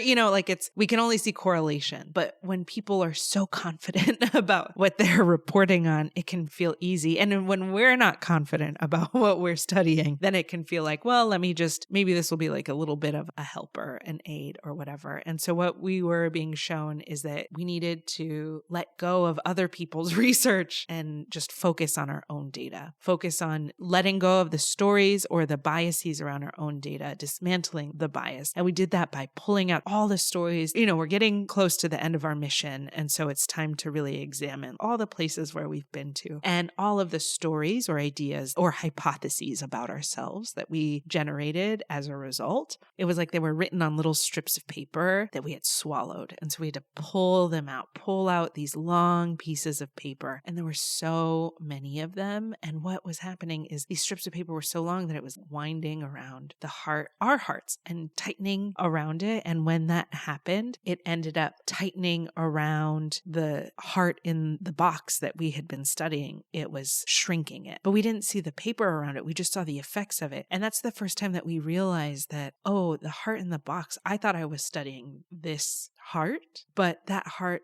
S1: we can only see correlation. But when people are so confident about what they're reporting on, it can feel easy. And when we're not confident about what we're studying, then it can feel like, well, maybe this will be like a little bit of a helper, an aid, or whatever. And so what we were being shown is that we needed to let go of other people's research and just focus on our own data, focus on letting go of the stories or the biases around our own data, dismantling the bias. And we did that by pulling out all the stories. We're getting close to the end of our mission. And so it's time to really examine all the places where we've been to and all of the stories or ideas or hypotheses about ourselves that we generated as a result. It was like they were written on little strips of paper that we had swallowed. And so we had to pull them out, pull out these long pieces of paper. And there were so many of them. And what was happening is these strips of paper were so long that it was winding around the heart, our hearts, and tightening around it. And when that happened, it ended up tightening around the heart in the box that we had been studying. It was shrinking it, but we didn't see the paper around it. We just saw the effects of it. And that's the first time that we realized that, oh, the heart in the box, I thought I was studying this heart, but that heart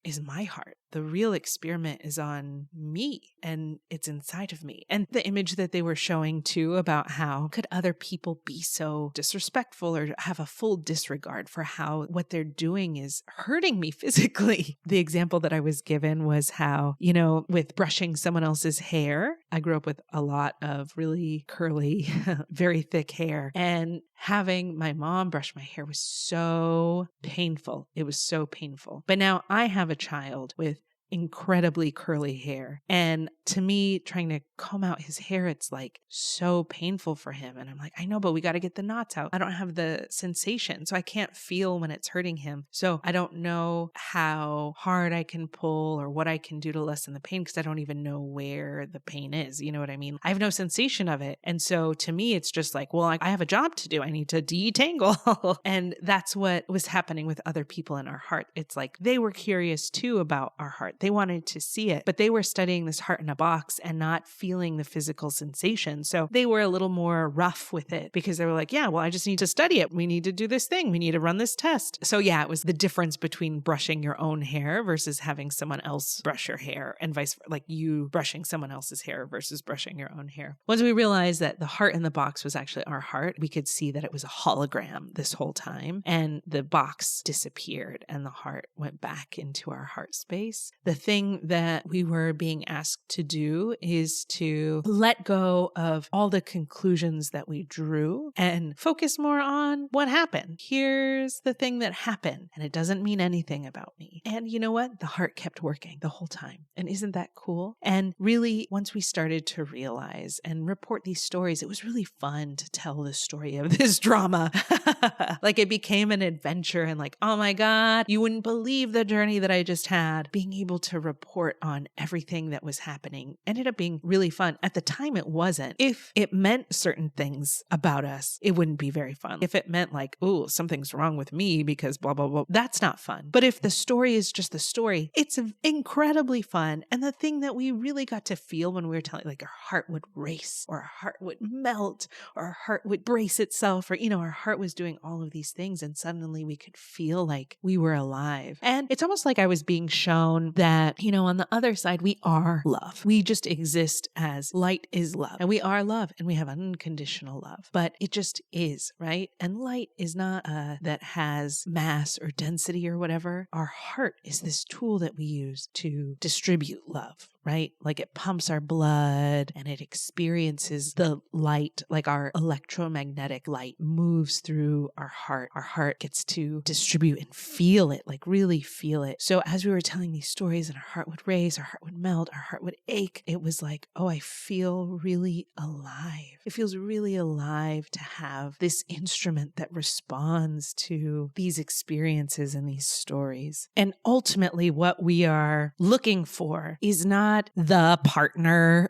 S1: is my heart. The real experiment is on me, and it's inside of me. And the image that they were showing too about how could other people be so disrespectful or have a full disregard for how what they're doing is hurting me physically. The example that I was given was how, with brushing someone else's hair, I grew up with a lot of really curly, very thick hair, and having my mom brush my hair was so painful. It was so painful. But now I have a child with incredibly curly hair. And to me, trying to comb out his hair, it's like so painful for him. And I'm like, I know, but we got to get the knots out. I don't have the sensation, so I can't feel when it's hurting him. So I don't know how hard I can pull or what I can do to lessen the pain because I don't even know where the pain is. You know what I mean? I have no sensation of it. And so to me, it's just like, well, I have a job to do. I need to detangle. And that's what was happening with other people in our heart. It's like they were curious too about our heart. They wanted to see it, but they were studying this heart in a box and not feeling the physical sensation. So they were a little more rough with it because they were like, yeah, well, I just need to study it. We need to do this thing. We need to run this test. So yeah, it was the difference between brushing your own hair versus having someone else brush your hair and vice versa, like you brushing someone else's hair versus brushing your own hair. Once we realized that the heart in the box was actually our heart, we could see that it was a hologram this whole time, and the box disappeared and the heart went back into our heart space. The thing that we were being asked to do is to let go of all the conclusions that we drew and focus more on what happened. Here's the thing that happened, and it doesn't mean anything about me. And you know what? The heart kept working the whole time. And isn't that cool? And really, once we started to realize and report these stories, it was really fun to tell the story of this drama. Like it became an adventure and like, oh my God, you wouldn't believe the journey that I just had. Being able to report on everything that was happening ended up being really fun. At the time, it wasn't. If it meant certain things about us, it wouldn't be very fun. If it meant like, oh, something's wrong with me because blah, blah, blah, that's not fun. But if the story is just the story, it's incredibly fun. And the thing that we really got to feel when we were telling, like our heart would race or our heart would melt or our heart would brace itself or, our heart was doing all of these things. And suddenly we could feel like we were alive. And it's almost like I was being shown that, on the other side, we are love. We just exist as light is love. And we are love and we have unconditional love. But it just is, right? And light is not that has mass or density or whatever. Our heart is this tool that we use to distribute love. right? Like it pumps our blood and it experiences the light, like our electromagnetic light moves through our heart. Our heart gets to distribute and feel it, like really feel it. So as we were telling these stories and our heart would race, our heart would melt, our heart would ache, it was like, oh, I feel really alive. It feels really alive to have this instrument that responds to these experiences and these stories. And ultimately, what we are looking for is not the partner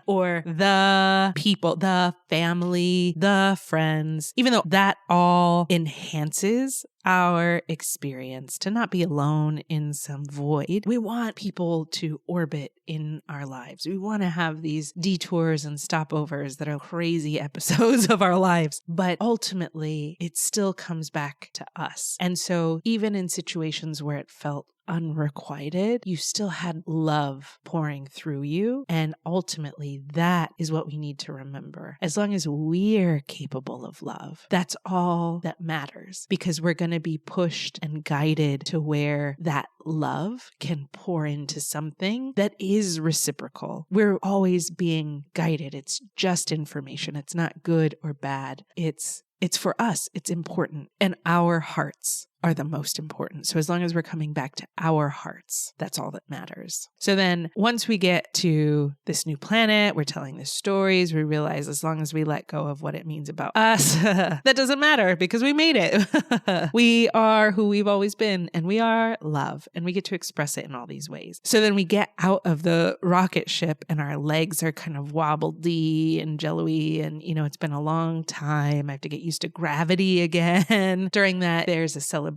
S1: or the people, the family, the friends, even though that all enhances our experience to not be alone in some void. We want people to orbit in our lives. We want to have these detours and stopovers that are crazy episodes of our lives. But ultimately, it still comes back to us. And so even in situations where it felt unrequited, you still had love pouring through you. And ultimately, that is what we need to remember. As long as we're capable of love, that's all that matters, because we're going to be pushed and guided to where that love can pour into something that is reciprocal. We're always being guided. It's just information. It's not good or bad. It's for us. It's important. And our hearts are the most important. So as long as we're coming back to our hearts, that's all that matters. So then once we get to this new planet, we're telling the stories, we realize as long as we let go of what it means about us, that doesn't matter because we made it. We are who we've always been, and we are love, and we get to express it in all these ways. So then we get out of the rocket ship and our legs are kind of wobbledy and jello-y, and it's been a long time. I have to get used to gravity again. During that, there's a celebration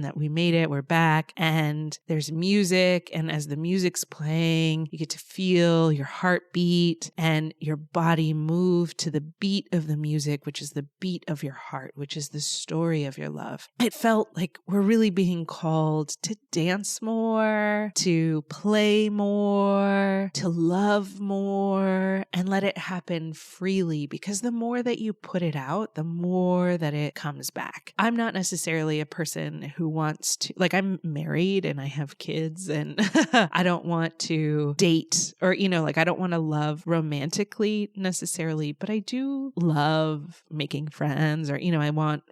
S1: that we made it, we're back, and there's music, and as the music's playing, you get to feel your heartbeat and your body move to the beat of the music, which is the beat of your heart, which is the story of your love. It felt like we're really being called to dance more, to play more, to love more, and let it happen freely, because the more that you put it out, the more that it comes back. I'm not necessarily a person who wants to, like, I'm married and I have kids, and I don't want to date or, I don't want to love romantically necessarily, but I do love making friends, or, I want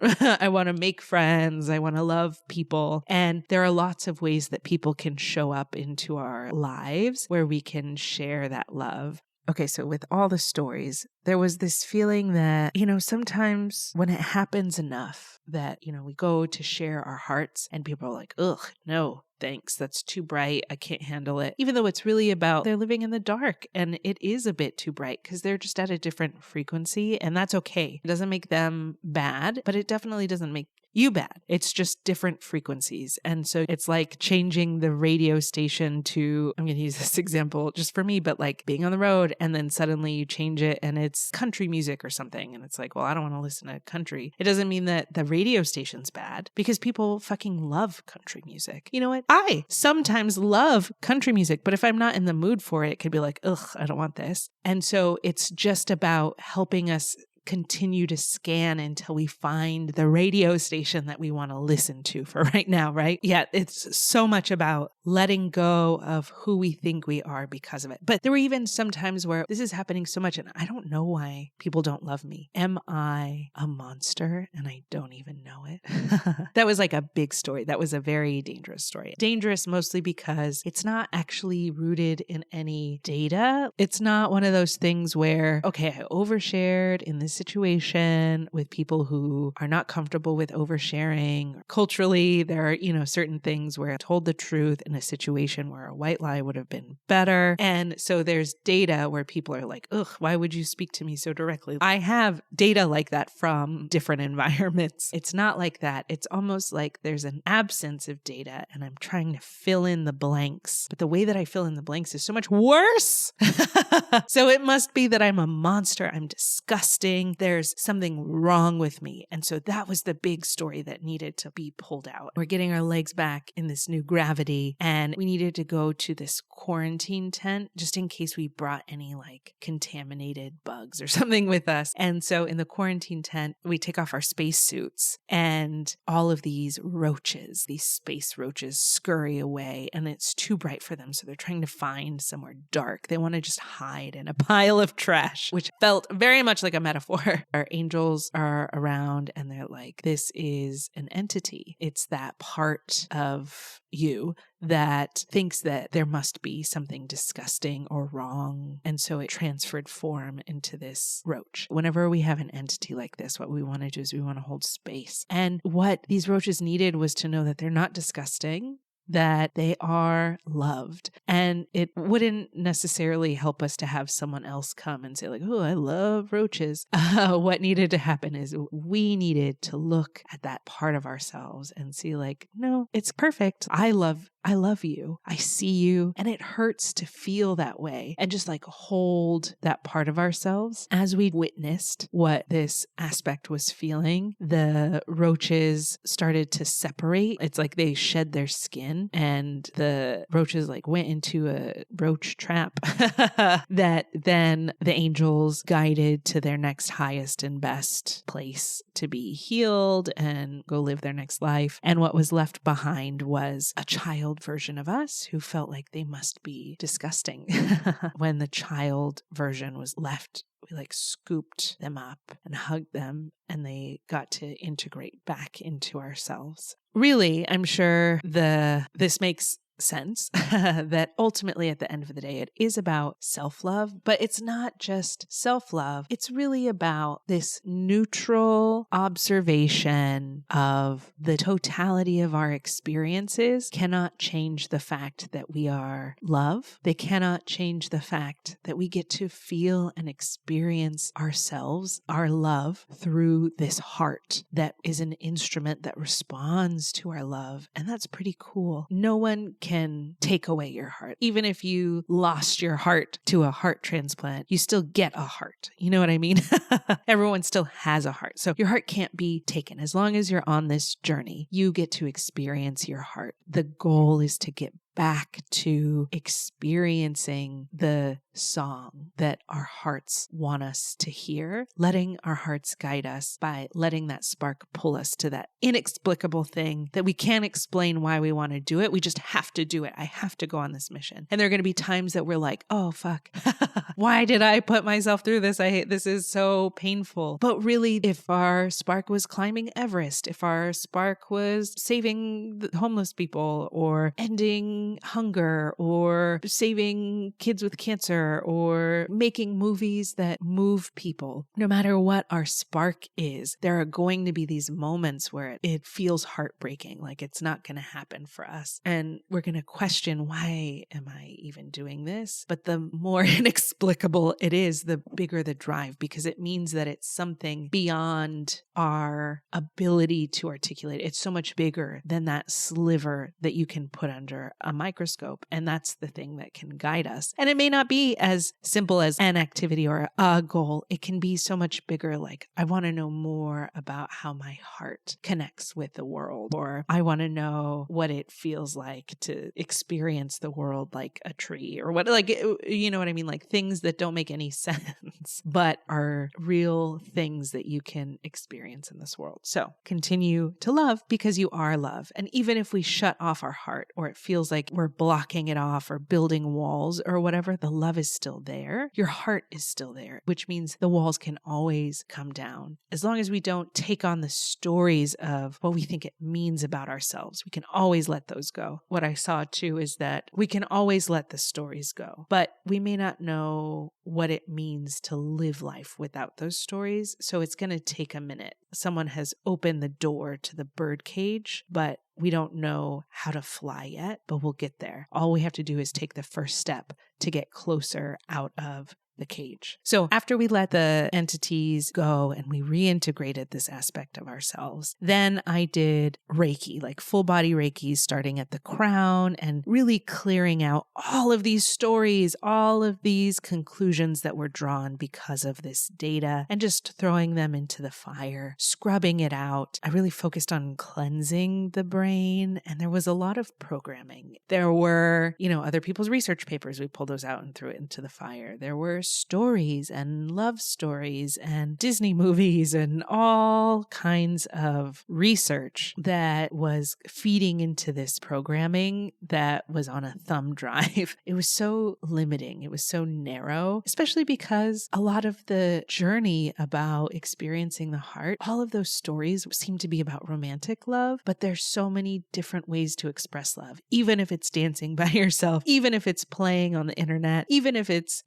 S1: to make friends. I want to love people. And there are lots of ways that people can show up into our lives where we can share that love. Okay, so with all the stories, there was this feeling that, sometimes when it happens enough that, we go to share our hearts and people are like, ugh, no, thanks. That's too bright. I can't handle it. Even though it's really about they're living in the dark, and it is a bit too bright because they're just at a different frequency, and that's okay. It doesn't make them bad, but it definitely doesn't make you bad. It's just different frequencies. And so it's like changing the radio station to, I'm going to use this example just for me, but like being on the road and then suddenly you change it and it's country music or something. And it's like, well, I don't want to listen to country. It doesn't mean that the radio station's bad, because people fucking love country music. You know what? I sometimes love country music, but if I'm not in the mood for it, it could be like, ugh, I don't want this. And so it's just about helping us continue to scan until we find the radio station that we want to listen to for right now, right? Yeah, it's so much about letting go of who we think we are because of it. But there were even some times where this is happening so much and I don't know why people don't love me. Am I a monster and I don't even know it? That was like a big story. That was a very dangerous story. Dangerous mostly because it's not actually rooted in any data. It's not one of those things where, okay, I overshared in this situation with people who are not comfortable with oversharing. Culturally, there are, certain things where I told the truth in a situation where a white lie would have been better. And so there's data where people are like, ugh, why would you speak to me so directly? I have data like that from different environments. It's not like that. It's almost like there's an absence of data and I'm trying to fill in the blanks. But the way that I fill in the blanks is so much worse. So it must be that I'm a monster. I'm disgusting. There's something wrong with me. And so that was the big story that needed to be pulled out. We're getting our legs back in this new gravity and we needed to go to this quarantine tent just in case we brought any like contaminated bugs or something with us. And so in the quarantine tent, we take off our space suits and all of these roaches, these space roaches, scurry away, and it's too bright for them. So they're trying to find somewhere dark. They want to just hide in a pile of trash, which felt very much like a metaphor. Our angels are around and they're like, this is an entity. It's that part of you that thinks that there must be something disgusting or wrong. And so it transferred form into this roach. Whenever we have an entity like this, what we want to do is we want to hold space. And what these roaches needed was to know that they're not disgusting, that they are loved. And it wouldn't necessarily help us to have someone else come and say like, oh, I love roaches. What needed to happen is we needed to look at that part of ourselves and see like, no, it's perfect. I love you. I see you. And it hurts to feel that way. And just like hold that part of ourselves. As we witnessed what this aspect was feeling, the roaches started to separate. It's like they shed their skin and the roaches like went into a roach trap that then the angels guided to their next highest and best place to be healed and go live their next life. And what was left behind was a child version of us who felt like they must be disgusting. When the child version was left, we like scooped them up and hugged them and they got to integrate back into ourselves. Really, I'm sure this makes sense that ultimately at the end of the day, it is about self-love, but it's not just self-love. It's really about this neutral observation of the totality of our experiences cannot change the fact that we are love. They cannot change the fact that we get to feel and experience ourselves, our love, through this heart that is an instrument that responds to our love. And that's pretty cool. No one can take away your heart. Even if you lost your heart to a heart transplant, you still get a heart. You know what I mean? Everyone still has a heart. So your heart can't be taken. As long as you're on this journey, you get to experience your heart. The goal is to get back to experiencing the song that our hearts want us to hear, letting our hearts guide us by letting that spark pull us to that inexplicable thing that we can't explain why we want to do it. We just have to do it. I have to go on this mission. And there are going to be times that we're like, oh, fuck, why did I put myself through this? I hate this. Is so painful. But really, if our spark was climbing Everest, if our spark was saving the homeless people or ending hunger or saving kids with cancer or making movies that move people, no matter what our spark is, there are going to be these moments where it feels heartbreaking, like it's not going to happen for us. And we're going to question, why am I even doing this? But the more inexplicable it is, the bigger the drive, because it means that it's something beyond our ability to articulate. It's so much bigger than that sliver that you can put under a microscope. And that's the thing that can guide us. And it may not be as simple as an activity or a goal. It can be so much bigger. Like, I want to know more about how my heart connects with the world, or I want to know what it feels like to experience the world like a tree, or what, like, you know what I mean? Like things that don't make any sense, but are real things that you can experience in this world. So continue to love because you are love. And even if we shut off our heart, or it feels like we're blocking it off or building walls or whatever, the love is still there. Your heart is still there, which means the walls can always come down. As long as we don't take on the stories of what we think it means about ourselves, we can always let those go. What I saw too is that we can always let the stories go, but we may not know what it means to live life without those stories. So it's going to take a minute. Someone has opened the door to the bird cage, but we don't know how to fly yet, but we'll get there. All we have to do is take the first step to get closer out of the cage. So after we let the entities go and we reintegrated this aspect of ourselves, then I did Reiki, like full body Reiki, starting at the crown and really clearing out all of these stories, all of these conclusions that were drawn because of this data, and just throwing them into the fire, scrubbing it out. I really focused on cleansing the brain, and there was a lot of programming. There were, other people's research papers. We pulled those out and threw it into the fire. There were stories and love stories and Disney movies and all kinds of research that was feeding into this programming that was on a thumb drive. It was so limiting. It was so narrow, especially because a lot of the journey about experiencing the heart, all of those stories seem to be about romantic love, but there's so many different ways to express love, even if it's dancing by yourself, even if it's playing on the internet, even if it's,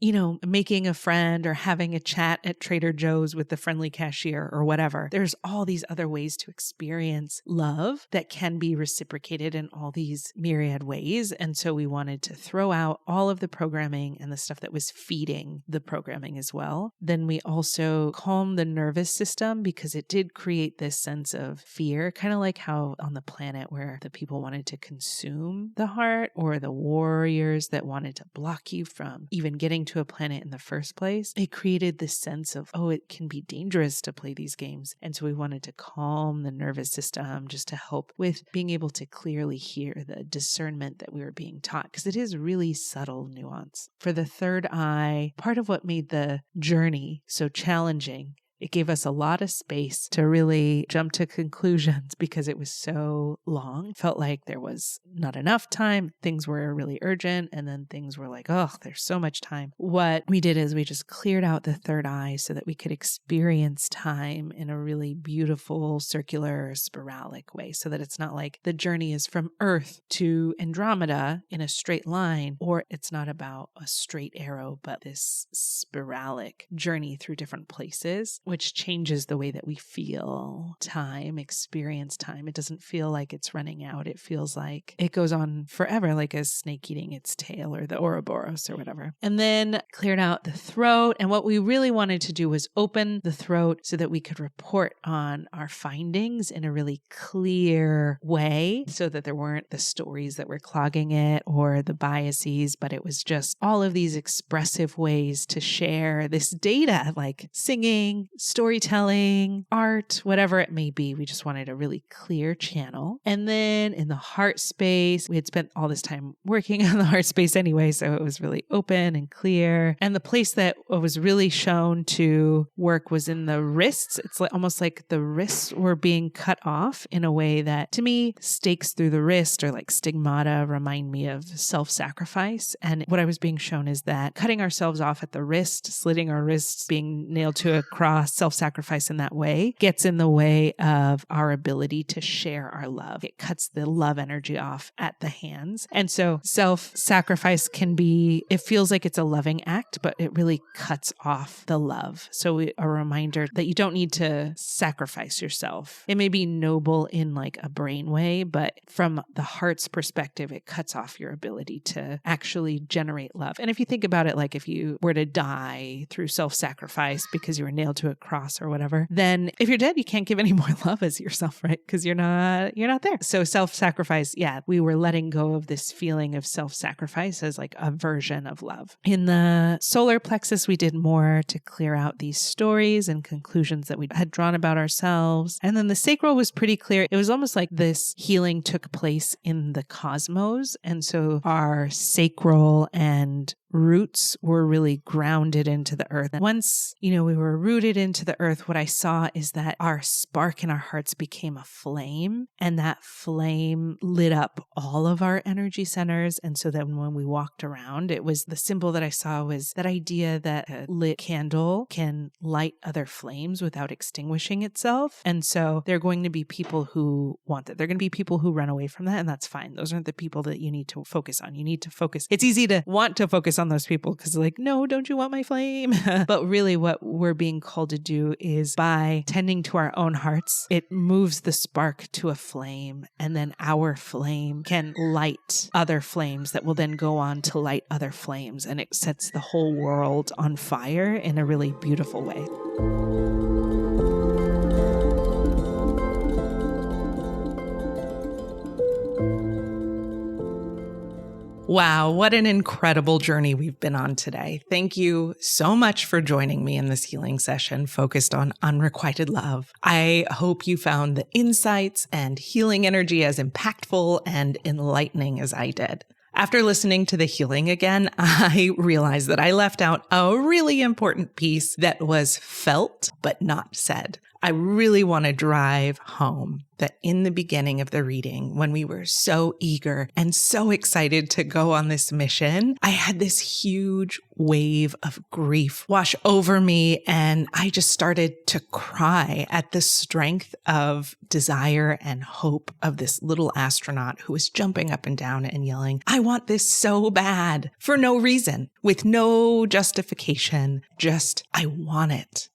S1: making a friend or having a chat at Trader Joe's with the friendly cashier or whatever. There's all these other ways to experience love that can be reciprocated in all these myriad ways. And so we wanted to throw out all of the programming and the stuff that was feeding the programming as well. Then we also calmed the nervous system because it did create this sense of fear, kind of like how on the planet where the people wanted to consume the heart, or the warriors that wanted to block you from even getting to a planet in the first place. It created this sense of, it can be dangerous to play these games. And so we wanted to calm the nervous system just to help with being able to clearly hear the discernment that we were being taught, because it is really subtle nuance. For the third eye, part of what made the journey so challenging, it gave us a lot of space to really jump to conclusions because it was so long. Felt like there was not enough time. Things were really urgent. And then things were like, there's so much time. What we did is we just cleared out the third eye so that we could experience time in a really beautiful, circular, spiralic way, so that it's not like the journey is from Earth to Andromeda in a straight line, or it's not about a straight arrow, but this spiralic journey through different places, which changes the way that we feel time, experience time. It doesn't feel like it's running out. It feels like it goes on forever, like a snake eating its tail or the Ouroboros or whatever. And then cleared out the throat. And what we really wanted to do was open the throat so that we could report on our findings in a really clear way, so that there weren't the stories that were clogging it or the biases, but it was just all of these expressive ways to share this data, like singing, storytelling, art, whatever it may be. We just wanted a really clear channel. And then in the heart space, we had spent all this time working on the heart space anyway, so it was really open and clear. And the place that was really shown to work was in the wrists. It's like, almost like the wrists were being cut off in a way that, to me, stakes through the wrist or like stigmata remind me of self-sacrifice. And what I was being shown is that cutting ourselves off at the wrist, slitting our wrists, being nailed to a cross, self-sacrifice in that way gets in the way of our ability to share our love. It cuts the love energy off at the hands. And so self-sacrifice can be, it feels like it's a loving act, but it really cuts off the love. So a reminder that you don't need to sacrifice yourself. It may be noble in like a brain way, but from the heart's perspective, it cuts off your ability to actually generate love. And if you think about it, like if you were to die through self-sacrifice because you were nailed to a cross or whatever, then if you're dead, you can't give any more love as yourself, right? Because you're not there. So self-sacrifice, we were letting go of this feeling of self-sacrifice as like a version of love. In the solar plexus, we did more to clear out these stories and conclusions that we had drawn about ourselves. And then the sacral was pretty clear. It was almost like this healing took place in the cosmos. And so our sacral and roots were really grounded into the earth. And once, we were rooted into the earth, what I saw is that our spark in our hearts became a flame, and that flame lit up all of our energy centers. And so then when we walked around, it was the symbol that I saw was that idea that a lit candle can light other flames without extinguishing itself. And so there are going to be people who want that. There are going to be people who run away from that, and that's fine. Those aren't the people that you need to focus on. You need to focus. It's easy to want to focus on those people because like, no, don't you want my flame? But really what we're being called to do is by tending to our own hearts, it moves the spark to a flame, and then our flame can light other flames that will then go on to light other flames, and it sets the whole world on fire in a really beautiful way. Wow, what an incredible journey we've been on today. Thank you so much for joining me in this healing session focused on unrequited love. I hope you found the insights and healing energy as impactful and enlightening as I did. After listening to the healing again, I realized that I left out a really important piece that was felt but not said. I really want to drive home that in the beginning of the reading, when we were so eager and so excited to go on this mission, I had this huge wave of grief wash over me, and I just started to cry at the strength of desire and hope of this little astronaut who was jumping up and down and yelling, "I want this so bad," for no reason, with no justification, just, I want it.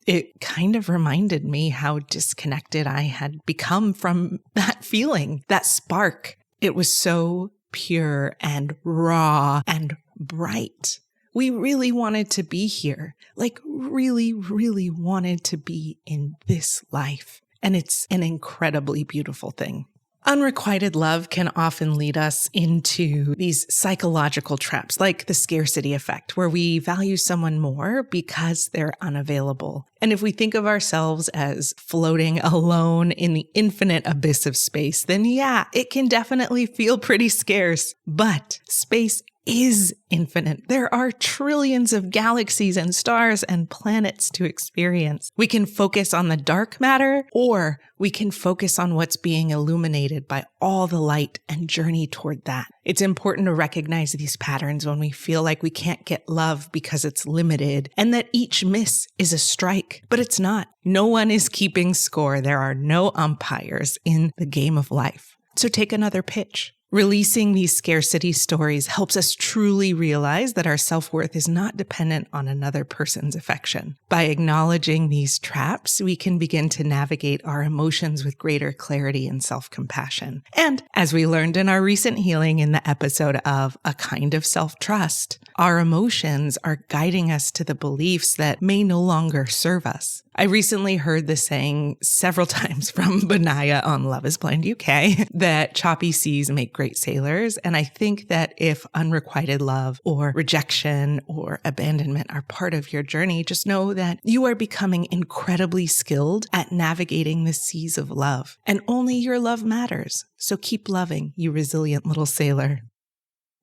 S1: It kind of reminded me how disconnected I had become from that feeling, that spark. It was so pure and raw and bright. We really wanted to be here, like really, really wanted to be in this life. And it's an incredibly beautiful thing. Unrequited love can often lead us into these psychological traps, like the scarcity effect, where we value someone more because they're unavailable. And if we think of ourselves as floating alone in the infinite abyss of space, then yeah, it can definitely feel pretty scarce. But space is infinite. There are trillions of galaxies and stars and planets to experience. We can focus on the dark matter, or we can focus on what's being illuminated by all the light and journey toward that. It's important to recognize these patterns when we feel like we can't get love because it's limited, and that each miss is a strike, but it's not. No one is keeping score. There are no umpires in the game of life. So take another pitch. Releasing these scarcity stories helps us truly realize that our self-worth is not dependent on another person's affection. By acknowledging these traps, we can begin to navigate our emotions with greater clarity and self-compassion. And as we learned in our recent healing in the episode of A Kind of Self-Trust, our emotions are guiding us to the beliefs that may no longer serve us. I recently heard the saying several times from Benaya on Love is Blind UK that choppy seas make great sailors. And I think that if unrequited love or rejection or abandonment are part of your journey, just know that you are becoming incredibly skilled at navigating the seas of love. And only your love matters. So keep loving, you resilient little sailor.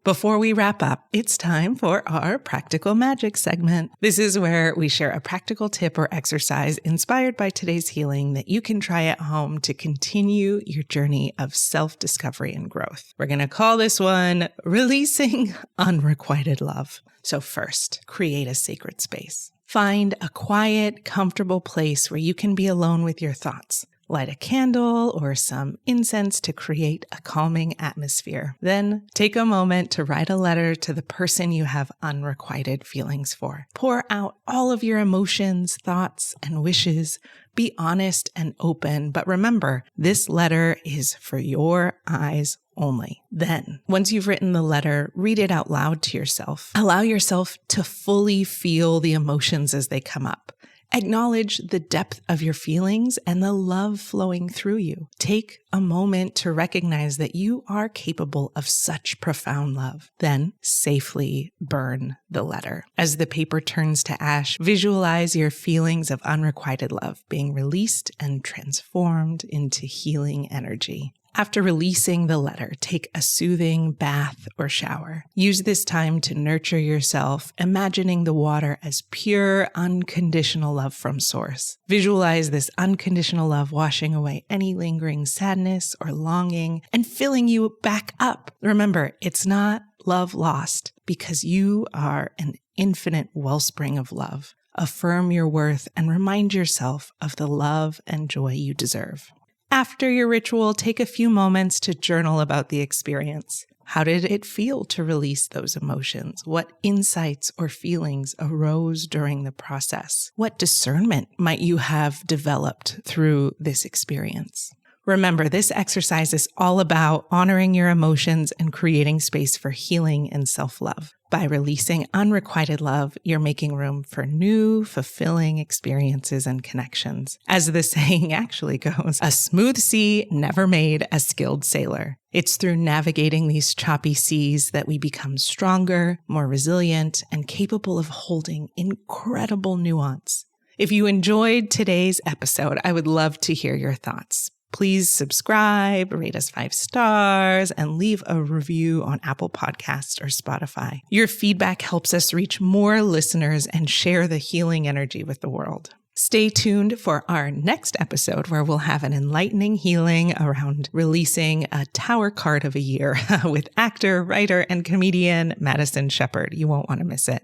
S1: Before we wrap up, it's time for our Practical Magic segment. This is where we share a practical tip or exercise inspired by today's healing that you can try at home to continue your journey of self-discovery and growth. We're going to call this one Releasing Unrequited Love. So first, create a sacred space. Find a quiet, comfortable place where you can be alone with your thoughts. Light a candle or some incense to create a calming atmosphere. Then take a moment to write a letter to the person you have unrequited feelings for. Pour out all of your emotions, thoughts, and wishes. Be honest and open, but remember, this letter is for your eyes only. Then, once you've written the letter, read it out loud to yourself. Allow yourself to fully feel the emotions as they come up. Acknowledge the depth of your feelings and the love flowing through you. Take a moment to recognize that you are capable of such profound love. Then safely burn the letter. As the paper turns to ash, visualize your feelings of unrequited love being released and transformed into healing energy. After releasing the letter, take a soothing bath or shower. Use this time to nurture yourself, imagining the water as pure, unconditional love from source. Visualize this unconditional love washing away any lingering sadness or longing and filling you back up. Remember, it's not love lost because you are an infinite wellspring of love. Affirm your worth and remind yourself of the love and joy you deserve. After your ritual, take a few moments to journal about the experience. How did it feel to release those emotions? What insights or feelings arose during the process? What discernment might you have developed through this experience? Remember, this exercise is all about honoring your emotions and creating space for healing and self-love. By releasing unrequited love, you're making room for new, fulfilling experiences and connections. As the saying actually goes, a smooth sea never made a skilled sailor. It's through navigating these choppy seas that we become stronger, more resilient, and capable of holding incredible nuance. If you enjoyed today's episode, I would love to hear your thoughts. Please subscribe, rate us 5 stars, and leave a review on Apple Podcasts or Spotify. Your feedback helps us reach more listeners and share the healing energy with the world. Stay tuned for our next episode where we'll have an enlightening healing around releasing a Tower card of a year with actor, writer, and comedian Madison Shepherd. You won't want to miss it.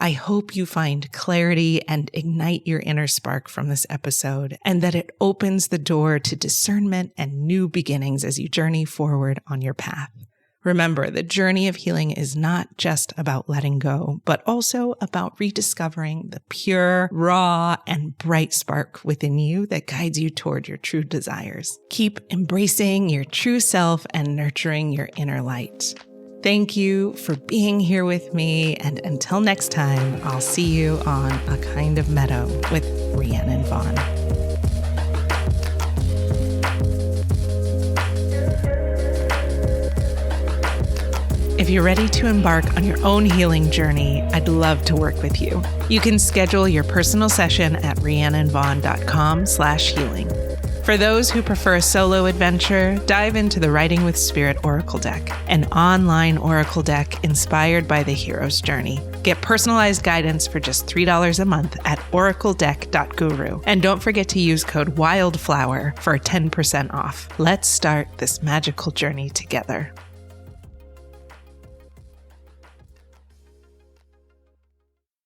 S1: I hope you find clarity and ignite your inner spark from this episode, and that it opens the door to discernment and new beginnings as you journey forward on your path. Remember, the journey of healing is not just about letting go, but also about rediscovering the pure, raw, and bright spark within you that guides you toward your true desires. Keep embracing your true self and nurturing your inner light. Thank you for being here with me, and until next time, I'll see you on A Kind of Meadow with Rhiannon Vaughn. If you're ready to embark on your own healing journey, I'd love to work with you. You can schedule your personal session at rhiannonvaughn.com/healing. For those who prefer a solo adventure, dive into the Writing with Spirit Oracle deck, an online oracle deck inspired by the hero's journey. Get personalized guidance for just $3 a month at oracledeck.guru. And don't forget to use code WILDFLOWER for 10% off. Let's start this magical journey together.